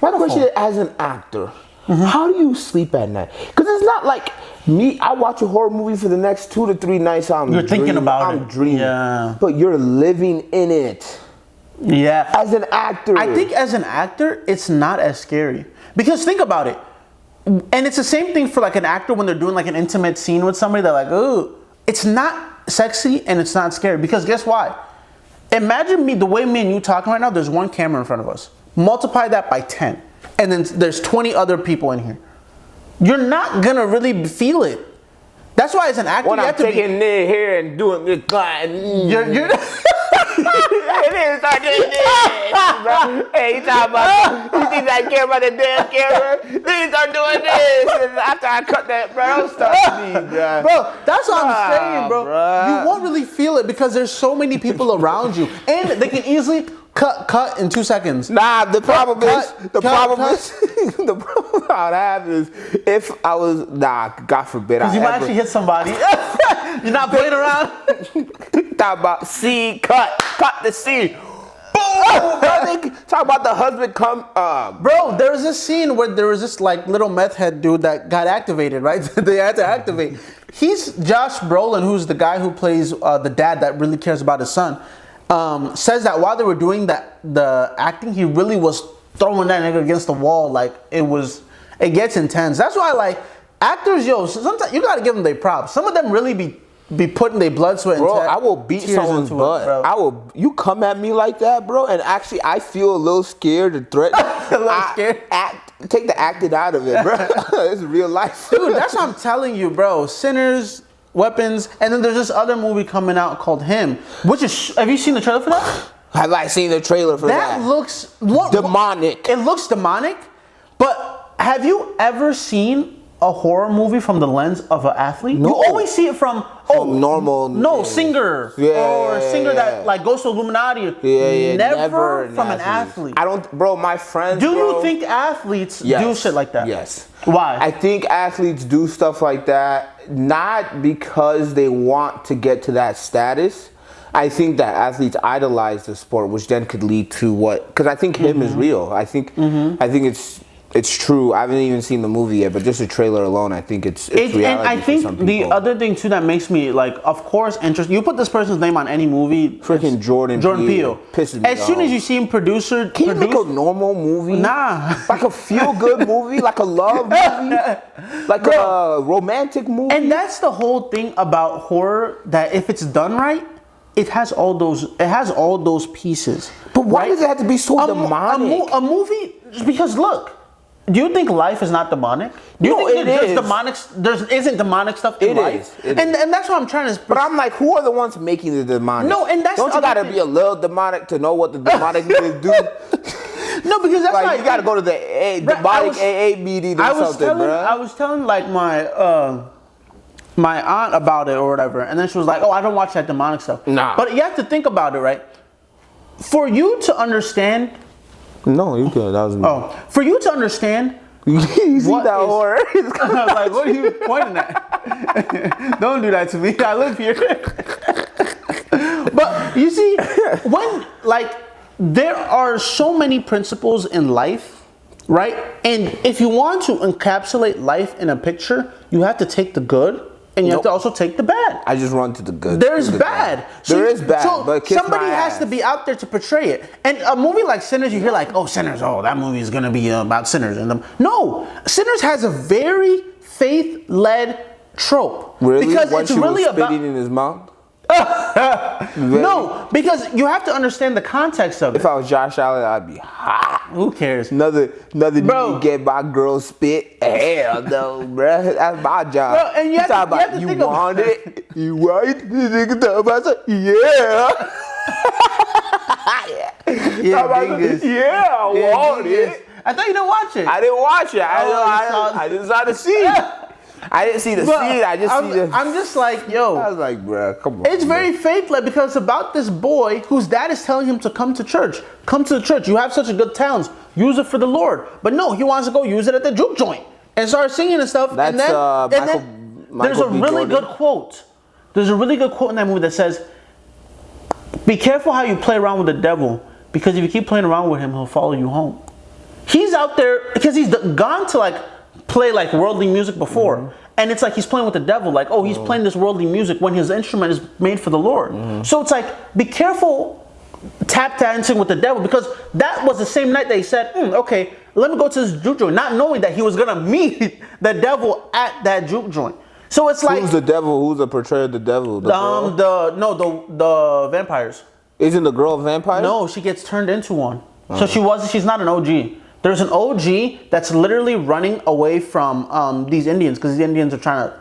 [SPEAKER 2] My question is, as an actor, how do you sleep at night? Because it's not like me. I watch a horror movie for the next 2 to 3 nights.
[SPEAKER 1] You're thinking about it.
[SPEAKER 2] I'm dreaming.
[SPEAKER 1] Yeah.
[SPEAKER 2] But you're living in it.
[SPEAKER 1] Yeah.
[SPEAKER 2] As an actor.
[SPEAKER 1] I think as an actor, it's not as scary. Because think about it. And it's the same thing for like an actor when they're doing like an intimate scene with somebody. They're like, ooh. It's not sexy and it's not scary. Because guess why? Imagine the way me and you talking right now, there's one camera in front of us. Multiply that by 10. And then there's 20 other people in here. You're not gonna really feel it. That's why as an actor,
[SPEAKER 2] when
[SPEAKER 1] you
[SPEAKER 2] I'm
[SPEAKER 1] have to
[SPEAKER 2] taking their hair and doing this,
[SPEAKER 1] you're
[SPEAKER 2] Hey, you talking about? You think I care about the damn camera? Then you start doing this, and after I cut that, bro, don't start me, bro.
[SPEAKER 1] Bro, that's what I'm saying, bro. You won't really feel it because there's so many people around you, and they can easily cut in 2 seconds.
[SPEAKER 2] Nah, the problem is the problem I'd have is if I was God forbid
[SPEAKER 1] you might actually hit somebody. You're not playing around.
[SPEAKER 2] Talk about scene, cut the scene. Boom! Talk about the husband come.
[SPEAKER 1] Bro, there was this scene where there was this like little meth head dude that got activated, right? They had to activate. He's Josh Brolin, who's the guy who plays the dad that really cares about his son. Says that while they were doing the acting, he really was throwing that nigga against the wall. Like it gets intense. That's why like actors, sometimes you gotta give them their props. Some of them really be putting their blood, sweat, and
[SPEAKER 2] bro, I will beat someone's butt. You come at me like that, bro, and actually I feel a little scared to threaten. Take the acting out of it, bro. It's real life.
[SPEAKER 1] Dude, that's what I'm telling you, bro. Sinners, Weapons, and then there's this other movie coming out called Him, which is, have you seen the trailer for that?
[SPEAKER 2] Have I seen the trailer for that?
[SPEAKER 1] That looks
[SPEAKER 2] demonic.
[SPEAKER 1] It looks demonic, but have you ever seen a horror movie from the lens of an athlete?
[SPEAKER 2] No.
[SPEAKER 1] You always see it from
[SPEAKER 2] normal.
[SPEAKER 1] No, singer. Or a singer that like goes to Illuminati. Never from an athlete.
[SPEAKER 2] I don't, bro, my friends.
[SPEAKER 1] Do you think athletes do shit like that?
[SPEAKER 2] Yes.
[SPEAKER 1] Why?
[SPEAKER 2] I think athletes do stuff like that not because they want to get to that status. I think that athletes idolize the sport, which then could lead to what? Because I think Him is real. I think it's true. I haven't even seen the movie yet, but just the trailer alone, I think it's reality.
[SPEAKER 1] And I think
[SPEAKER 2] for some
[SPEAKER 1] the other thing too that makes me like, of course, interested. You put this person's name on any movie.
[SPEAKER 2] Freaking Jordan Peele
[SPEAKER 1] pisses me off. As soon as you see him
[SPEAKER 2] can you make a normal movie?
[SPEAKER 1] Nah,
[SPEAKER 2] like a feel-good movie, like a love movie, like a romantic movie.
[SPEAKER 1] And that's the whole thing about horror. That if it's done right, it has all those pieces.
[SPEAKER 2] But why does it have to be so demonic?
[SPEAKER 1] A movie, because look. Do you think life is not demonic? Do you think there isn't demonic stuff in life? And that's what I'm trying to.
[SPEAKER 2] But I'm like, who are the ones making the demonic?
[SPEAKER 1] No, and that's
[SPEAKER 2] don't you gotta be a little demonic to know what the demonic niggas do?
[SPEAKER 1] No, because that's
[SPEAKER 2] like you gotta go to the demonic AA meeting or something, bro.
[SPEAKER 1] I was telling like my aunt about it or whatever, and then she was like, "Oh, I don't watch that demonic stuff."
[SPEAKER 2] Nah.
[SPEAKER 1] But you have to think about it, right? For you to understand.
[SPEAKER 2] No, you good. That was me.
[SPEAKER 1] Oh, for you to understand.
[SPEAKER 2] You see that horror?
[SPEAKER 1] I was like, what are you pointing at? Don't do that to me. I live here. But you see, when like there are so many principles in life, right? And if you want to encapsulate life in a picture, you have to take the good. And you have to also take the bad.
[SPEAKER 2] I just run to the good.
[SPEAKER 1] There's bad.
[SPEAKER 2] There is bad,
[SPEAKER 1] so
[SPEAKER 2] but
[SPEAKER 1] somebody has to be out there to portray it. And a movie like Sinners, you hear like, oh, Sinners, oh, that movie is going to be about sinners. No, Sinners has a very faith-led trope.
[SPEAKER 2] Really?
[SPEAKER 1] Because
[SPEAKER 2] Once
[SPEAKER 1] it's really
[SPEAKER 2] about spitting in his mouth?
[SPEAKER 1] No, because you have to understand the context of it.
[SPEAKER 2] If I was Josh Allen, I'd be hot.
[SPEAKER 1] Who cares?
[SPEAKER 2] Another nigga get my girl spit. Hell no, bro. That's my job.
[SPEAKER 1] Bro, and you have to
[SPEAKER 2] you
[SPEAKER 1] think
[SPEAKER 2] want it? You want it? This nigga talk about it? Yeah. Yeah, I want it.
[SPEAKER 1] I thought you didn't watch it.
[SPEAKER 2] I didn't watch it. I just saw the scene. I didn't see the scene. I just see the.
[SPEAKER 1] I'm just like, yo.
[SPEAKER 2] I was like, bro, come on.
[SPEAKER 1] It's very faith-led because it's about this boy whose dad is telling him to come to church. Come to the church. You have such a good talents. Use it for the Lord. But no, he wants to go use it at the juke joint and start singing and stuff.
[SPEAKER 2] That's
[SPEAKER 1] and then there's a really good quote. There's a really good quote in that movie that says, "Be careful how you play around with the devil, because if you keep playing around with him, he'll follow you home." He's out there because he's gone to like play like worldly music before. And it's like he's playing with the devil. Like, oh, he's playing this worldly music when his instrument is made for the Lord. So it's like, be careful tap dancing with the devil, because that was the same night that he said, okay, let me go to this juke joint, not knowing that he was going to meet the devil at that juke joint. So it's like,
[SPEAKER 2] who's the devil? Who's the portrayal of the devil?
[SPEAKER 1] The vampires.
[SPEAKER 2] Isn't the girl a vampire?
[SPEAKER 1] No, she gets turned into one. So she's not an OG. There's an OG that's literally running away from these Indians, because the Indians are trying to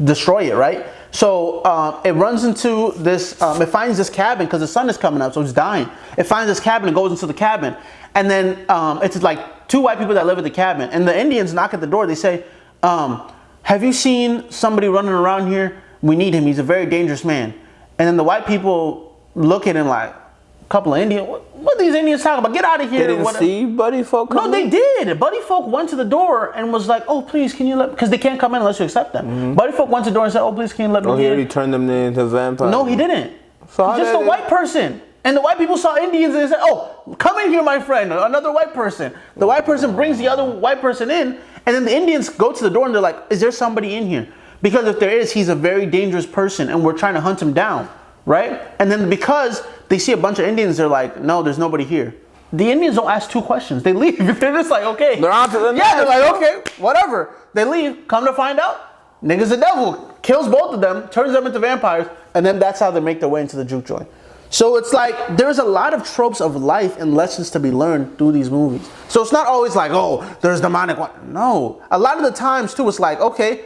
[SPEAKER 1] destroy it, right? So it runs into this, it finds this cabin because the sun is coming up, so it's dying. It finds this cabin and goes into the cabin. And then it's like 2 white people that live at the cabin. And the Indians knock at the door. They say, have you seen somebody running around here? We need him. He's a very dangerous man. And then the white people look at him like, a couple of Indians, what are these Indians talking about? Get out of here.
[SPEAKER 2] They didn't see Buddy Folk come
[SPEAKER 1] No, they did. Buddy Folk went to the door and was like, oh, please, can you let, because they can't come in unless you accept them. Buddy Folk went to the door and said, oh, please, can you let me in?
[SPEAKER 2] He already turned them into vampires.
[SPEAKER 1] No, he didn't.
[SPEAKER 2] So
[SPEAKER 1] He's just a white person. And the white people saw Indians and they said, oh, come in here, my friend, another white person. The white person brings the other white person in, and then the Indians go to the door and they're like, is there somebody in here? Because if there is, he's a very dangerous person and we're trying to hunt him down, right? And then because they see a bunch of Indians, they're like, no, there's nobody here. The Indians don't ask 2 questions. They leave. They're just like, okay.
[SPEAKER 2] They're on to the next.
[SPEAKER 1] Yeah, they're like, okay, whatever. They leave. Come to find out, nigga's the devil. Kills both of them, turns them into vampires, and then that's how they make their way into the juke joint. So it's like, there's a lot of tropes of life and lessons to be learned through these movies. So it's not always like, oh, there's demonic one. No. A lot of the times, too, it's like, okay,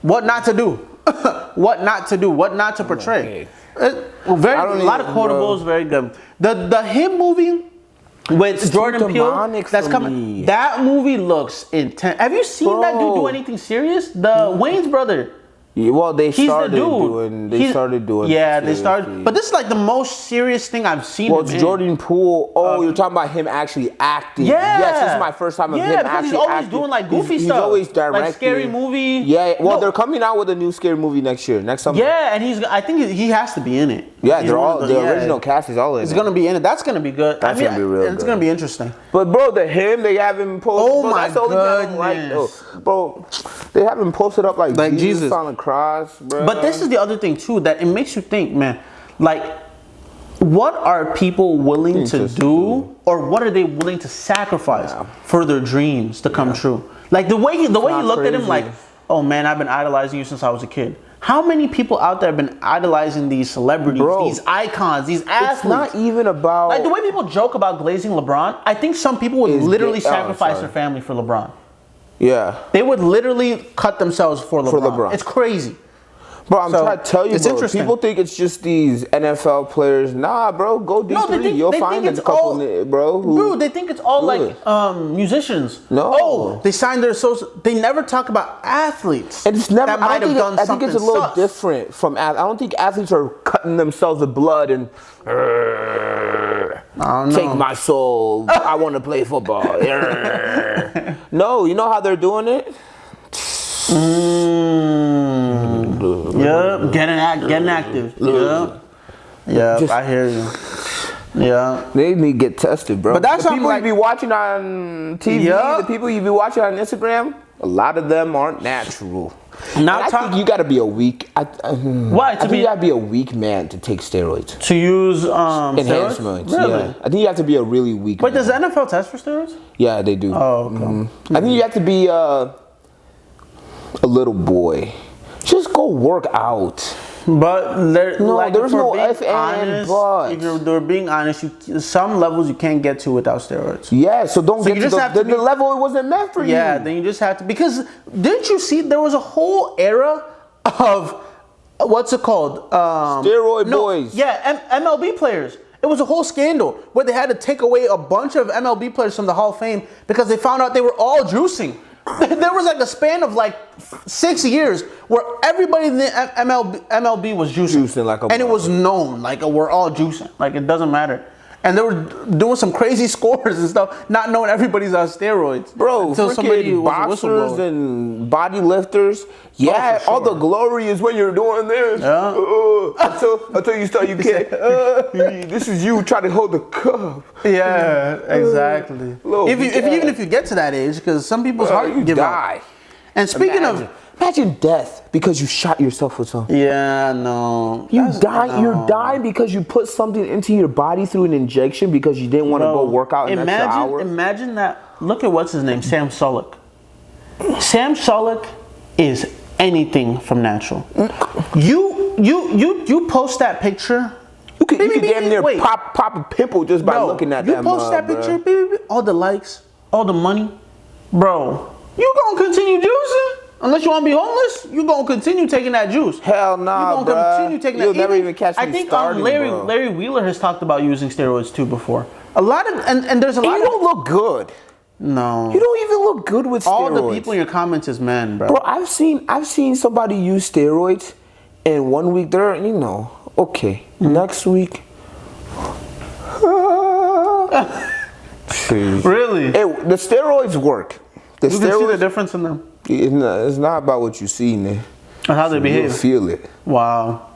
[SPEAKER 1] what not to do. What not to do. What not to portray. A lot of quotables, very good. The Him movie with Jordan Peele, that's coming. That movie looks intense. Have you seen that dude do anything serious? The Wayne's brother.
[SPEAKER 2] Yeah, well, they started doing.
[SPEAKER 1] Yeah, they started. But this is like the most serious thing I've seen.
[SPEAKER 2] Well, it's Jordan Peele. Oh, you're talking about him actually acting.
[SPEAKER 1] Yeah.
[SPEAKER 2] Yes, this is my first time of him actually acting.
[SPEAKER 1] He's always doing like goofy stuff.
[SPEAKER 2] He's always directing.
[SPEAKER 1] Like scary movie.
[SPEAKER 2] Yeah, well, they're coming out with a new scary movie next summer.
[SPEAKER 1] Yeah, and I think he has to be in it.
[SPEAKER 2] Yeah, the original cast is all in it.
[SPEAKER 1] It's gonna be in it. That's gonna be good.
[SPEAKER 2] That's gonna be real good.
[SPEAKER 1] It's gonna be interesting.
[SPEAKER 2] But bro, they have him posted.
[SPEAKER 1] Oh my goodness.
[SPEAKER 2] Bro, they have him posted up like Jesus on the cross, bro.
[SPEAKER 1] But this is the other thing too, that it makes you think, man, like, what are people willing to do, or what are they willing to sacrifice for their dreams to come true? Like the way he looked at him, like, oh man, I've been idolizing you since I was a kid. How many people out there have been idolizing these celebrities, these icons, these athletes?
[SPEAKER 2] It's not even about,
[SPEAKER 1] like, the way people joke about glazing LeBron. I think some people would literally sacrifice their family for LeBron.
[SPEAKER 2] Yeah,
[SPEAKER 1] they would literally cut themselves for LeBron. It's crazy.
[SPEAKER 2] Bro, I'm trying to tell you,
[SPEAKER 1] it's interesting.
[SPEAKER 2] People think it's just these NFL players. Nah, bro, go D3. You'll find a couple, bro.
[SPEAKER 1] Bro, they think it's all like musicians.
[SPEAKER 2] No.
[SPEAKER 1] Oh, they signed their They never talk about athletes.
[SPEAKER 2] And it's never. I think it's a little different from. I don't think athletes are cutting themselves with blood and. Take my soul. I want to play football. No, you know how they're doing it.
[SPEAKER 1] Yeah, getting active. Yeah, I hear you. Yeah,
[SPEAKER 2] they need to get tested, bro.
[SPEAKER 1] But that's
[SPEAKER 2] the people you be watching on TV, the people you be watching on Instagram, a lot of them aren't natural. I think you got to be a weak.
[SPEAKER 1] Why?
[SPEAKER 2] I think you got to be a weak man to take steroids.
[SPEAKER 1] To use
[SPEAKER 2] enhancements.
[SPEAKER 1] Really?
[SPEAKER 2] Yeah, I think you have to be a really weak.
[SPEAKER 1] Wait, does the NFL test for steroids?
[SPEAKER 2] Yeah, they do.
[SPEAKER 1] Oh, okay.
[SPEAKER 2] I think you have to be a little boy. Just go work out.
[SPEAKER 1] But
[SPEAKER 2] there's no if and but.
[SPEAKER 1] If you're being honest, some levels you can't get to without steroids.
[SPEAKER 2] Yeah, so don't get to the level it wasn't meant for you.
[SPEAKER 1] Yeah, then you just have to, because didn't you see there was a whole era of what's it called?
[SPEAKER 2] Steroid boys.
[SPEAKER 1] Yeah, MLB players. It was a whole scandal where they had to take away a bunch of MLB players from the Hall of Fame because they found out they were all juicing. There was like a span of like 6 years where everybody in the MLB was juicing like and it was known, like, we're all juicing, like, it doesn't matter. And they were doing some crazy scores and stuff, not knowing everybody's on steroids.
[SPEAKER 2] Bro, until somebody boxers and body lifters, yeah, sure. All the glory is when you're doing this. Yeah. Until you start, you can't. This is you trying to hold the cup.
[SPEAKER 1] Yeah, exactly. Even if you get to that age, because some people's heart give
[SPEAKER 2] die.
[SPEAKER 1] Up. And speaking of.
[SPEAKER 2] Imagine death because you shot yourself with something.
[SPEAKER 1] Yeah, no.
[SPEAKER 2] You die. No. You're dying because you put something into your body through an injection because you didn't want to go work out an extra hour.
[SPEAKER 1] Imagine that. Look at what's his name, Sam Sulek. Sam Sulek is anything from natural. You post that picture.
[SPEAKER 2] You can damn near pop a pimple just by looking at that.
[SPEAKER 1] You post that picture, baby. All the likes, all the money, bro. You gonna continue juicing? Unless you want to be homeless, you gonna continue taking that juice.
[SPEAKER 2] Hell nah,
[SPEAKER 1] you gonna continue taking that.
[SPEAKER 2] You'll never even catch me starting,
[SPEAKER 1] Larry Wheeler has talked about using steroids too before. A lot of and there's a lot.
[SPEAKER 2] You don't look good.
[SPEAKER 1] No.
[SPEAKER 2] You don't even look good with steroids.
[SPEAKER 1] All the people in your comments is men, bro.
[SPEAKER 2] Bro, I've seen somebody use steroids, and 1 week they're okay. Next week.
[SPEAKER 1] Really?
[SPEAKER 2] The steroids work.
[SPEAKER 1] You can see the difference in them.
[SPEAKER 2] It's not about what you see, man.
[SPEAKER 1] Or how they behave.
[SPEAKER 2] You feel it.
[SPEAKER 1] Wow.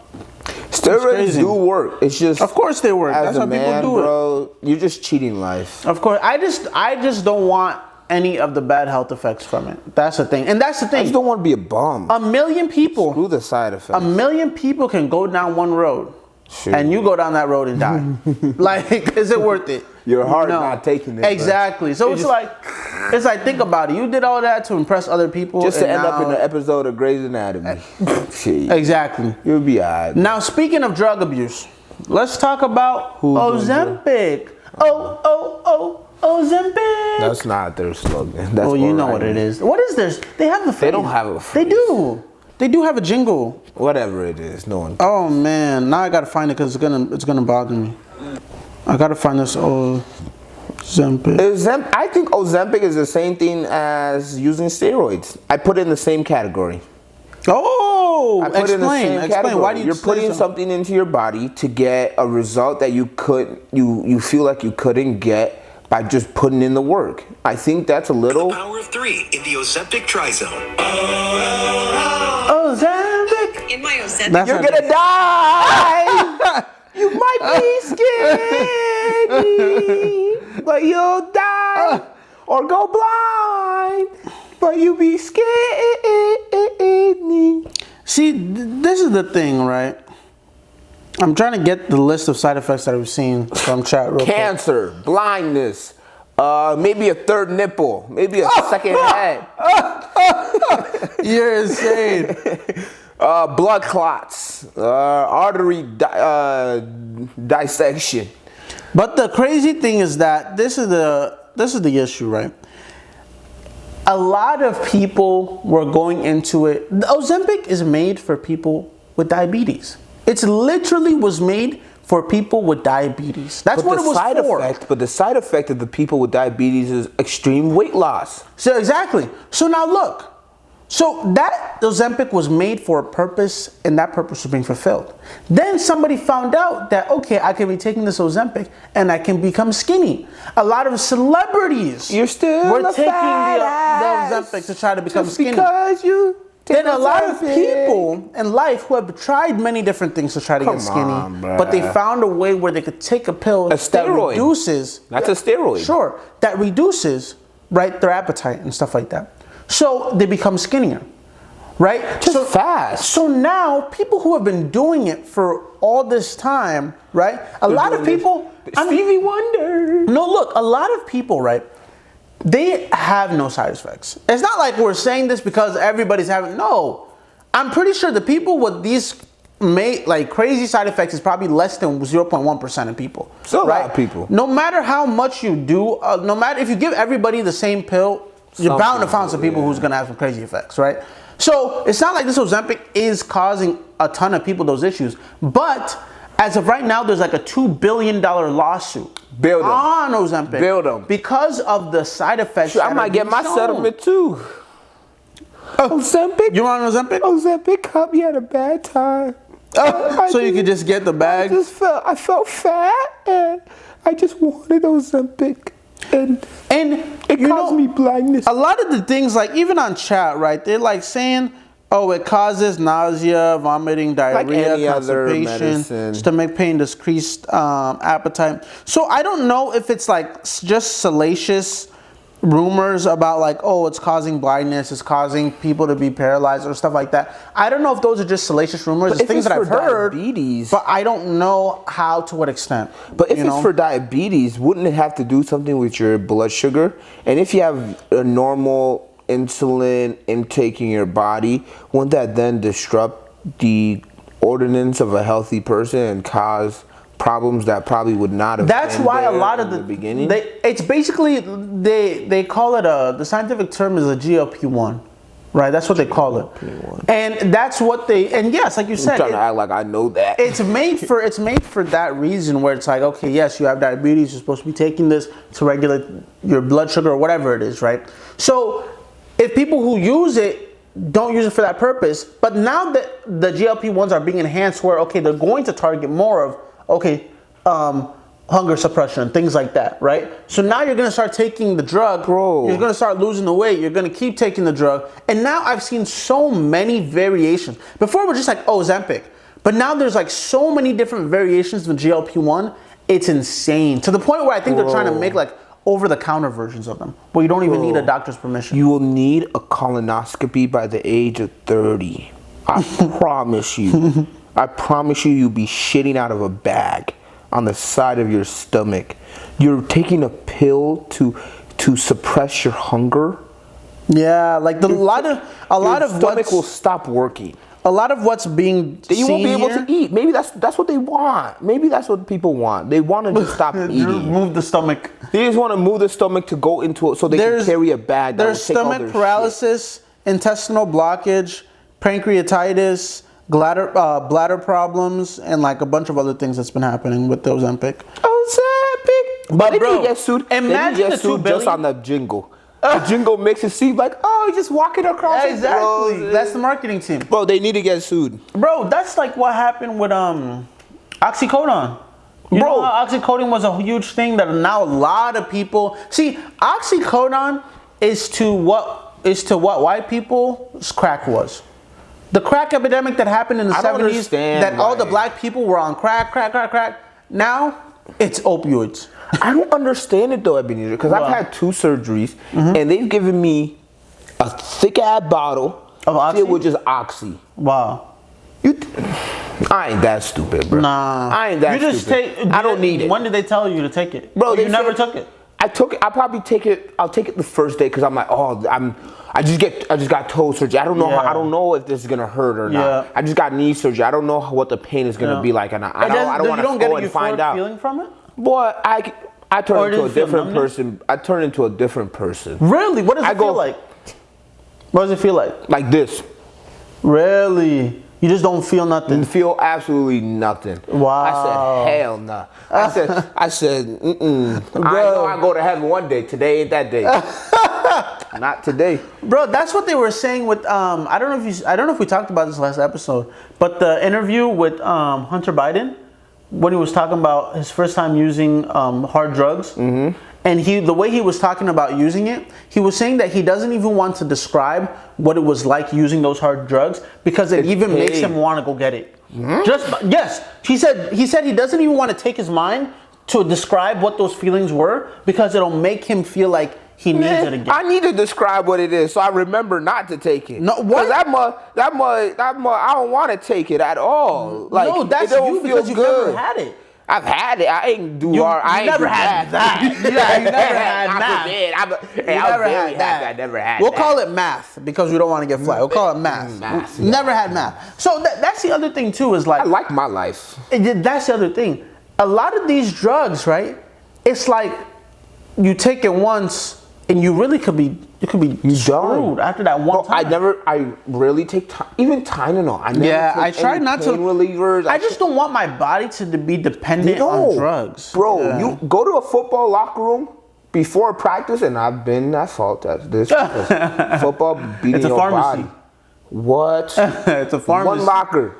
[SPEAKER 2] Steroids do work. It's just,
[SPEAKER 1] of course they work.
[SPEAKER 2] That's how
[SPEAKER 1] people do
[SPEAKER 2] bro, it. You're just cheating life.
[SPEAKER 1] Of course. I just don't want any of the bad health effects from it. That's the thing. And that's the thing.
[SPEAKER 2] I just don't want to be a bum.
[SPEAKER 1] 1 million people.
[SPEAKER 2] Screw the side effects.
[SPEAKER 1] 1 million people can go down one road. Sure. And you go down that road and die. Like, is it worth it?
[SPEAKER 2] Your heart not taking it.
[SPEAKER 1] Exactly. So it's like think about it. You did all that to impress other people,
[SPEAKER 2] just to end up in an episode of Grey's Anatomy.
[SPEAKER 1] Exactly.
[SPEAKER 2] You'll be alright.
[SPEAKER 1] Now, speaking of drug abuse, let's talk about Ozempic. Ozempic.
[SPEAKER 2] That's not their slogan. That's
[SPEAKER 1] you know what it is. What is this? They have the phrase.
[SPEAKER 2] They don't have a phrase.
[SPEAKER 1] They do. They do have a jingle.
[SPEAKER 2] Whatever it is, no one.
[SPEAKER 1] Oh man, now I gotta find it because it's gonna bother me. I gotta find this Ozempic.
[SPEAKER 2] I think Ozempic is the same thing as using steroids. I put it in the same category.
[SPEAKER 1] Oh,
[SPEAKER 2] I put it in the same category.
[SPEAKER 1] Why do you?
[SPEAKER 2] You're putting something into your body to get a result that you feel like you couldn't get by just putting in the work. I think that's a little.
[SPEAKER 3] The power of 3 in the Ozempic Tri-Zone.
[SPEAKER 1] Ozempic.
[SPEAKER 4] In my Ozempic.
[SPEAKER 2] You're gonna die. You might be skinny, but you'll die or go blind, but you be skinny.
[SPEAKER 1] See, this is the thing, right? I'm trying to get the list of side effects that I've seen from chat real
[SPEAKER 2] Cancer, blindness, maybe a third nipple, maybe a second head.
[SPEAKER 1] You're insane.
[SPEAKER 2] Blood clots, artery dissection.
[SPEAKER 1] But the crazy thing is that this is the issue, right? A lot of people were going into it. The Ozempic is made for people with diabetes. It's literally was made for people with diabetes. That's what it was for.
[SPEAKER 2] But the side effect of the people with diabetes is extreme weight loss.
[SPEAKER 1] So exactly. So now look. So that Ozempic was made for a purpose, and that purpose was being fulfilled. Then somebody found out that, okay, I can be taking this Ozempic and I can become skinny. A lot of celebrities were taking the Ozempic to try to become skinny.
[SPEAKER 2] Because you
[SPEAKER 1] then a lot of people in life who have tried many different things to try to get skinny, but they found a way where they could take a pill that reduces.
[SPEAKER 2] That's a steroid.
[SPEAKER 1] Sure, that reduces, right, their appetite and stuff like that. So they become skinnier, right?
[SPEAKER 2] Just fast.
[SPEAKER 1] So now people who have been doing it for all this time, right? A lot of people.
[SPEAKER 2] Stevie Wonder.
[SPEAKER 1] No, look, a lot of people, right? They have no side effects. It's not like we're saying this because everybody's having. No, I'm pretty sure the people with these crazy side effects is probably less than 0.1% of people.
[SPEAKER 2] So a lot of people.
[SPEAKER 1] No matter how much you do, no matter if you give everybody the same pill. You're bound to find some people who's going to have some crazy effects, right? So it's not like this Ozempic is causing a ton of people those issues. But as of right now, there's like a $2 billion lawsuit on Ozempic. Because of the side effects.
[SPEAKER 2] Sure, I might get my settlement too. Ozempic?
[SPEAKER 1] You want Ozempic?
[SPEAKER 2] Ozempic caught me at a bad time.
[SPEAKER 1] So you could just get the bag?
[SPEAKER 2] I felt fat, and I just wanted Ozempic. And it caused me blindness.
[SPEAKER 1] A lot of the things, like even on chat, right? They're like saying, "Oh, it causes nausea, vomiting, diarrhea, constipation, stomach pain, decreased appetite." So I don't know if it's like just salacious rumors about like, oh, it's causing blindness, it's causing people to be paralyzed or stuff like that. I don't know if those are just salacious rumors. It's things that I've heard, diabetes, but I don't know how, to what extent.
[SPEAKER 2] But if it's for diabetes, wouldn't it have to do something with your blood sugar? And if you have a normal insulin intake in your body, wouldn't that then disrupt the ordinance of a healthy person and cause problems that probably would not have
[SPEAKER 1] That's
[SPEAKER 2] been
[SPEAKER 1] why
[SPEAKER 2] there
[SPEAKER 1] a lot of
[SPEAKER 2] the beginning?
[SPEAKER 1] It's basically, they call it the scientific term is a GLP-1. Right, that's what they call it, and that's what and yes, like you said,
[SPEAKER 2] I'm trying to act like I know that.
[SPEAKER 1] It's made for that reason, where it's like, okay, yes, you have diabetes, you're supposed to be taking this to regulate your blood sugar or whatever it is, right? So if people who use it don't use it for that purpose, but now that the GLP-1s are being enhanced, where okay, they're going to target more of hunger suppression, things like that, right? So now you're going to start taking the drug,
[SPEAKER 2] bro.
[SPEAKER 1] You're going to start losing the weight. You're going to keep taking the drug. And now I've seen so many variations. Before it was just like, oh, Ozempic. But now there's like so many different variations of GLP-1. It's insane. To the point where I think they're trying to make like over-the-counter versions of them, where you don't even need a doctor's permission.
[SPEAKER 2] You will need a colonoscopy by the age of 30. I promise you. I promise you, you'll be shitting out of a bag on the side of your stomach. You're taking a pill to suppress your hunger.
[SPEAKER 1] Yeah, like a lot of
[SPEAKER 2] stomach will stop working.
[SPEAKER 1] A lot of what's being
[SPEAKER 2] you won't be able to eat. Maybe that's what they want. Maybe that's what people want. They want to just stop eating.
[SPEAKER 1] Move the stomach.
[SPEAKER 2] They just want to move the stomach to go into it so they can carry a bag.
[SPEAKER 1] There's stomach paralysis, intestinal blockage, pancreatitis, bladder problems, and like a bunch of other things that's been happening with the Ozempic.
[SPEAKER 2] But
[SPEAKER 1] they
[SPEAKER 2] bro, get sued.
[SPEAKER 1] Imagine the $2 billion
[SPEAKER 2] just on the jingle. The jingle makes it seem like, oh, he's just walking across.
[SPEAKER 1] Yeah, exactly. That's the marketing team.
[SPEAKER 2] Bro, they need to get sued.
[SPEAKER 1] Bro, that's like what happened with oxycodone. You know how oxycodone was a huge thing that now a lot of people see. Oxycodone is to what white people's crack was. The crack epidemic that happened in the 70s, that all the black people were on crack. Now, it's opioids.
[SPEAKER 2] I don't understand it though, Ebenezer, because I've had 2 surgeries, and they've given me a thick-ass bottle filled with just oxy.
[SPEAKER 1] Wow.
[SPEAKER 2] I ain't that stupid, bro.
[SPEAKER 1] Nah.
[SPEAKER 2] I ain't that stupid. I don't need it.
[SPEAKER 1] When did they tell you to take it?
[SPEAKER 2] Bro,
[SPEAKER 1] you never took it?
[SPEAKER 2] I took it. I'll probably take it. I'll take it the first day because I'm like, I just got toe surgery. I don't know. I don't know if this is gonna hurt or not. I just got knee surgery. I don't know what the pain is gonna be like, and I don't want to go and find out.
[SPEAKER 1] Feeling from it?
[SPEAKER 2] Boy, I turned into a different person. I turned into a different person.
[SPEAKER 1] Really? What does it feel like? What does it feel like?
[SPEAKER 2] Like this.
[SPEAKER 1] Really? You just don't feel nothing?
[SPEAKER 2] Feel absolutely nothing.
[SPEAKER 1] Wow.
[SPEAKER 2] I said, hell nah. I said, I know I go to heaven one day. Today ain't that day. Not today.
[SPEAKER 1] Bro, that's what they were saying with I don't know if we talked about this last episode, but the interview with Hunter Biden, when he was talking about his first time using hard drugs, and the way he was talking about using it, he was saying that he doesn't even want to describe what it was like using those hard drugs because it even makes him want to go get it. Yes, he said he doesn't even want to take his mind to describe what those feelings were because it'll make him feel like he needs it again.
[SPEAKER 2] I need to describe what it is so I remember not to take it.
[SPEAKER 1] No, what?
[SPEAKER 2] That I don't want to take it at all. Like,
[SPEAKER 1] no, that's you because you've never had it.
[SPEAKER 2] I've had it. I ain't do hard. I ain't
[SPEAKER 1] never had that. Yeah, you never had math.
[SPEAKER 2] I never had.
[SPEAKER 1] We'll call it math because we don't want to get flagged. We'll call it math. Never had math. So that's the other thing too. Is like
[SPEAKER 2] I like my life.
[SPEAKER 1] That's the other thing. A lot of these drugs, right? It's like you take it once and you really could be screwed after that one time.
[SPEAKER 2] I rarely take even Tylenol.
[SPEAKER 1] I try not to.
[SPEAKER 2] Relievers.
[SPEAKER 1] I just don't want my body to be dependent on drugs.
[SPEAKER 2] Bro, you go to a football locker room before practice, and I've been at fault at this. Football beating your body.
[SPEAKER 1] What? It's a pharmacy.
[SPEAKER 2] One locker.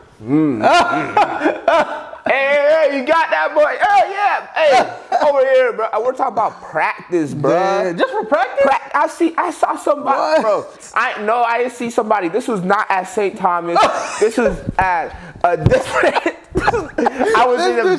[SPEAKER 2] Hey, you got that, boy? Oh, yeah. Hey, over here, bro. We're talking about practice, bro.
[SPEAKER 1] Yeah, just for practice?
[SPEAKER 2] I saw somebody, what? Bro. I didn't see somebody. This was not at St. Thomas. This was at a different... I was in a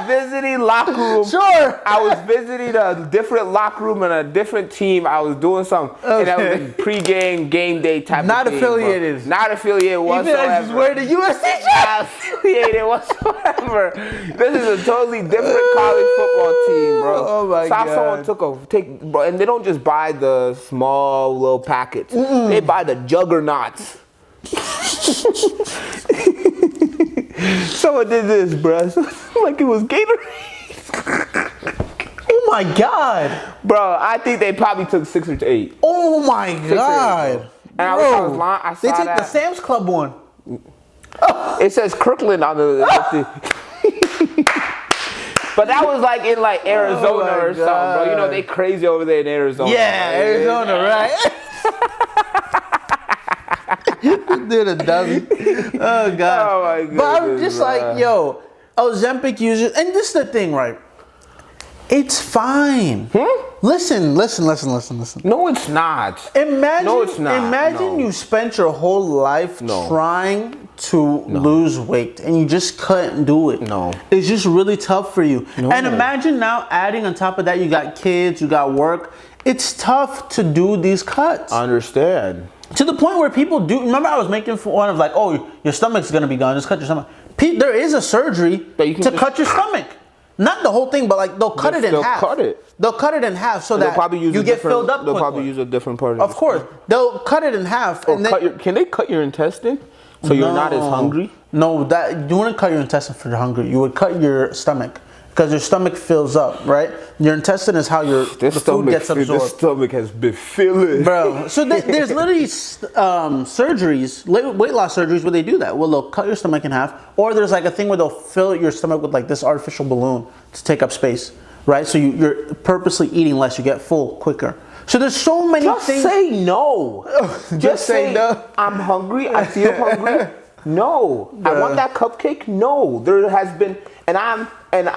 [SPEAKER 2] visiting locker room.
[SPEAKER 1] Sure.
[SPEAKER 2] I was visiting a different locker room and a different team. I was doing something. Okay. And that was a pregame, game day type
[SPEAKER 1] not
[SPEAKER 2] of thing.
[SPEAKER 1] Affiliated.
[SPEAKER 2] Bro. Not affiliated whatsoever.
[SPEAKER 1] Even I just wear the USC shirt.
[SPEAKER 2] Not affiliated whatsoever. This is a totally different college football team, bro.
[SPEAKER 1] Oh my God.
[SPEAKER 2] Someone bro, and they don't just buy the small little packets. They buy the juggernauts. Someone did this, bro. Like it was Gatorade.
[SPEAKER 1] Oh my God.
[SPEAKER 2] Bro, I think they probably took 6 or 8.
[SPEAKER 1] Oh my God.
[SPEAKER 2] And
[SPEAKER 1] bro,
[SPEAKER 2] I saw
[SPEAKER 1] they take the Sam's Club one.
[SPEAKER 2] It says Kirkland on the but that was like in like Arizona or something, bro. You know they crazy over there in Arizona.
[SPEAKER 1] Yeah, right? Arizona, right? Did a dummy. Oh God.
[SPEAKER 2] Oh my goodness,
[SPEAKER 1] but I'm just like, yo, Ozempic users, and this is the thing, right? It's fine. Listen.
[SPEAKER 2] No, it's not.
[SPEAKER 1] Imagine you spent your whole life trying to lose weight and you just couldn't do it.
[SPEAKER 2] No.
[SPEAKER 1] It's just really tough for you. No. And imagine now adding on top of that, you got kids, you got work. It's tough to do these cuts.
[SPEAKER 2] I understand.
[SPEAKER 1] To the point where people do. Remember, I was making fun of like, oh, your stomach's gonna be gone. Just cut your stomach. There is a surgery to cut your stomach. Not the whole thing, but like they'll cut it in half. They'll cut it in half so that you get filled up.
[SPEAKER 2] They'll probably use a different part
[SPEAKER 1] of course, they'll cut it in half.
[SPEAKER 2] Or can they cut your intestine so you're not as hungry?
[SPEAKER 1] No, you wouldn't cut your intestine for you're hungry. You would cut your stomach. Because your stomach fills up, right? Your intestine is how the food gets absorbed.
[SPEAKER 2] This stomach has been filling.
[SPEAKER 1] Bro, so there's literally surgeries, weight loss surgeries where they do that. Well, they'll cut your stomach in half. Or there's like a thing where they'll fill your stomach with like this artificial balloon to take up space, right? So you're purposely eating less. You get full quicker. So there's so many things.
[SPEAKER 2] Just say no. Just say no. I'm hungry. I feel hungry. No. I want that cupcake. No. There has been...
[SPEAKER 1] Imagine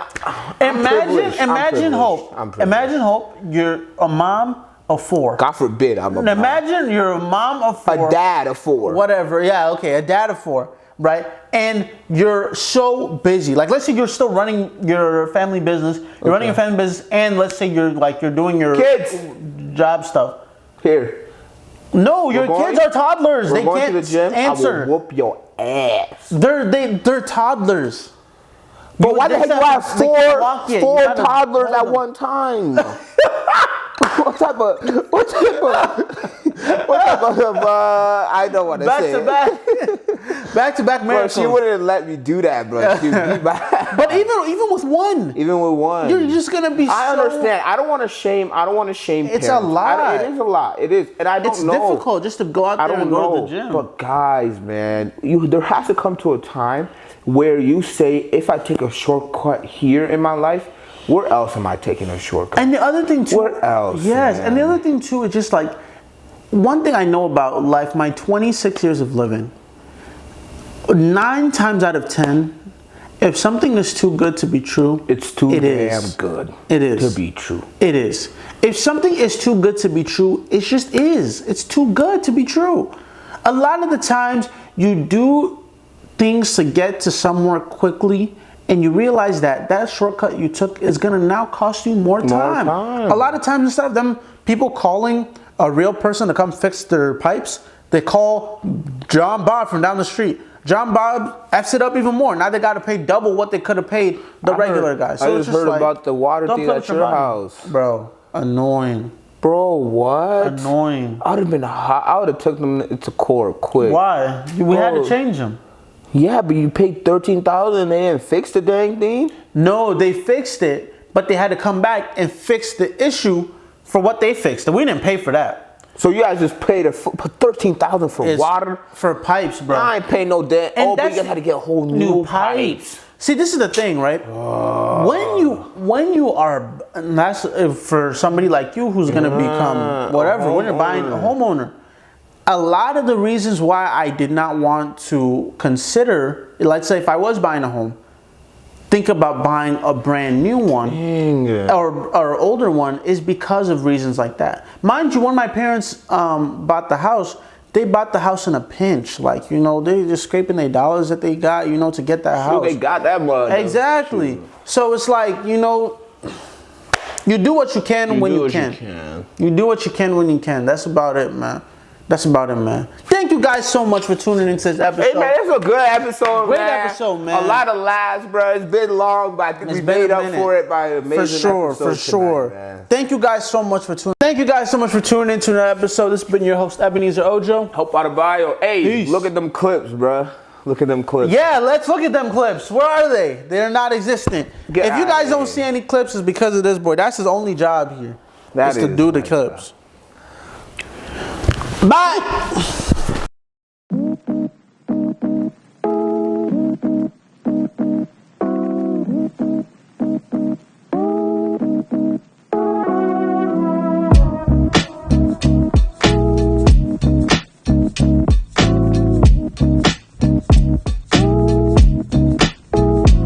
[SPEAKER 1] Hope. Imagine Hope. You're a mom of 4.
[SPEAKER 2] God forbid I'm a mom.
[SPEAKER 1] Imagine you're a mom of 4.
[SPEAKER 2] A dad of 4.
[SPEAKER 1] Whatever. Yeah. Okay. A dad of 4. Right. And you're so busy. Like, let's say you're still running your family business. You're running your family business, and let's say you're doing your
[SPEAKER 2] kids
[SPEAKER 1] job stuff.
[SPEAKER 2] Here.
[SPEAKER 1] No, your kids are toddlers. They can't
[SPEAKER 2] to the gym.
[SPEAKER 1] answer.
[SPEAKER 2] I will whoop your ass.
[SPEAKER 1] They're toddlers.
[SPEAKER 2] But why the heck do I have 4 toddlers at one time? What type of I don't want to say.
[SPEAKER 1] Back to back miracles.
[SPEAKER 2] Bro, she wouldn't let me do that, bro.
[SPEAKER 1] But even with one. You're just gonna be
[SPEAKER 2] I understand. I don't want to shame
[SPEAKER 1] It's
[SPEAKER 2] parents.
[SPEAKER 1] a lot.
[SPEAKER 2] It is a lot. It is. And I don't know.
[SPEAKER 1] It's difficult just to go out there and go to the gym.
[SPEAKER 2] But guys, man, there has to come to a time where you say, if I take a shortcut here in my life, where else am I taking a shortcut?
[SPEAKER 1] And the other thing too.
[SPEAKER 2] Where else?
[SPEAKER 1] Yes,
[SPEAKER 2] man?
[SPEAKER 1] And the other thing too is just like, one thing I know about life, my 26 years of living, 9 times out of 10, if something is too good to be true,
[SPEAKER 2] it's too damn good.
[SPEAKER 1] It is
[SPEAKER 2] to be true.
[SPEAKER 1] It is. If something is too good to be true, it just is. It's too good to be true. A lot of the times you do things to get to somewhere quickly, and you realize that shortcut you took is going to now cost you more time. A lot of times, instead of them people calling a real person to come fix their pipes, they call John Bob from down the street. John Bob F's it up even more. Now they got to pay double what they could have paid the regular guy. So
[SPEAKER 2] I just heard about the water thing at your house.
[SPEAKER 1] Bro, annoying.
[SPEAKER 2] Bro, what?
[SPEAKER 1] Annoying.
[SPEAKER 2] I would have been hot. I would have took them to court quick.
[SPEAKER 1] Why? We had to change them.
[SPEAKER 2] Yeah, but you paid $13,000 and they didn't fix the dang thing?
[SPEAKER 1] No, they fixed it, but they had to come back and fix the issue for what they fixed. And we didn't pay for that.
[SPEAKER 2] So you guys just paid $13,000 for water?
[SPEAKER 1] For pipes, bro.
[SPEAKER 2] I ain't paying no debt. Oh, but you guys had to get a whole new pipes.
[SPEAKER 1] See, this is the thing, right? When you are, and that's for somebody like you who's going to become whatever, when you're buying a homeowner, a lot of the reasons why I did not want to consider, let's say if I was buying a home, think about buying a brand new one or older one, is because of reasons like that. Mind you, when my parents bought the house, they bought the house in a pinch. Like, you know, they just scraping their dollars that they got, you know, to get that house.
[SPEAKER 2] They got that money.
[SPEAKER 1] Exactly. So it's like, you know, you do what you can when you can. You do what you can when you can. That's about it, man. That's about it, man. Thank you guys so much for tuning into this episode.
[SPEAKER 2] Hey, man, it's a good episode,
[SPEAKER 1] Great episode, man.
[SPEAKER 2] A lot of laughs, bro. It's been long, but I think we made up for it by an amazing episode
[SPEAKER 1] for sure.
[SPEAKER 2] Man.
[SPEAKER 1] Thank you guys so much for tuning. Thank you guys so much for tuning into that episode. This has been your host, Ebenezer Ojo.
[SPEAKER 2] Hope out of bio. Hey, peace. Look at them clips, bro. Look at them clips.
[SPEAKER 1] Yeah, let's look at them clips. Where are they? They're not existent. If you guys don't see any clips, it's because of this boy. That's his only job here. Is to do the clips. Bye.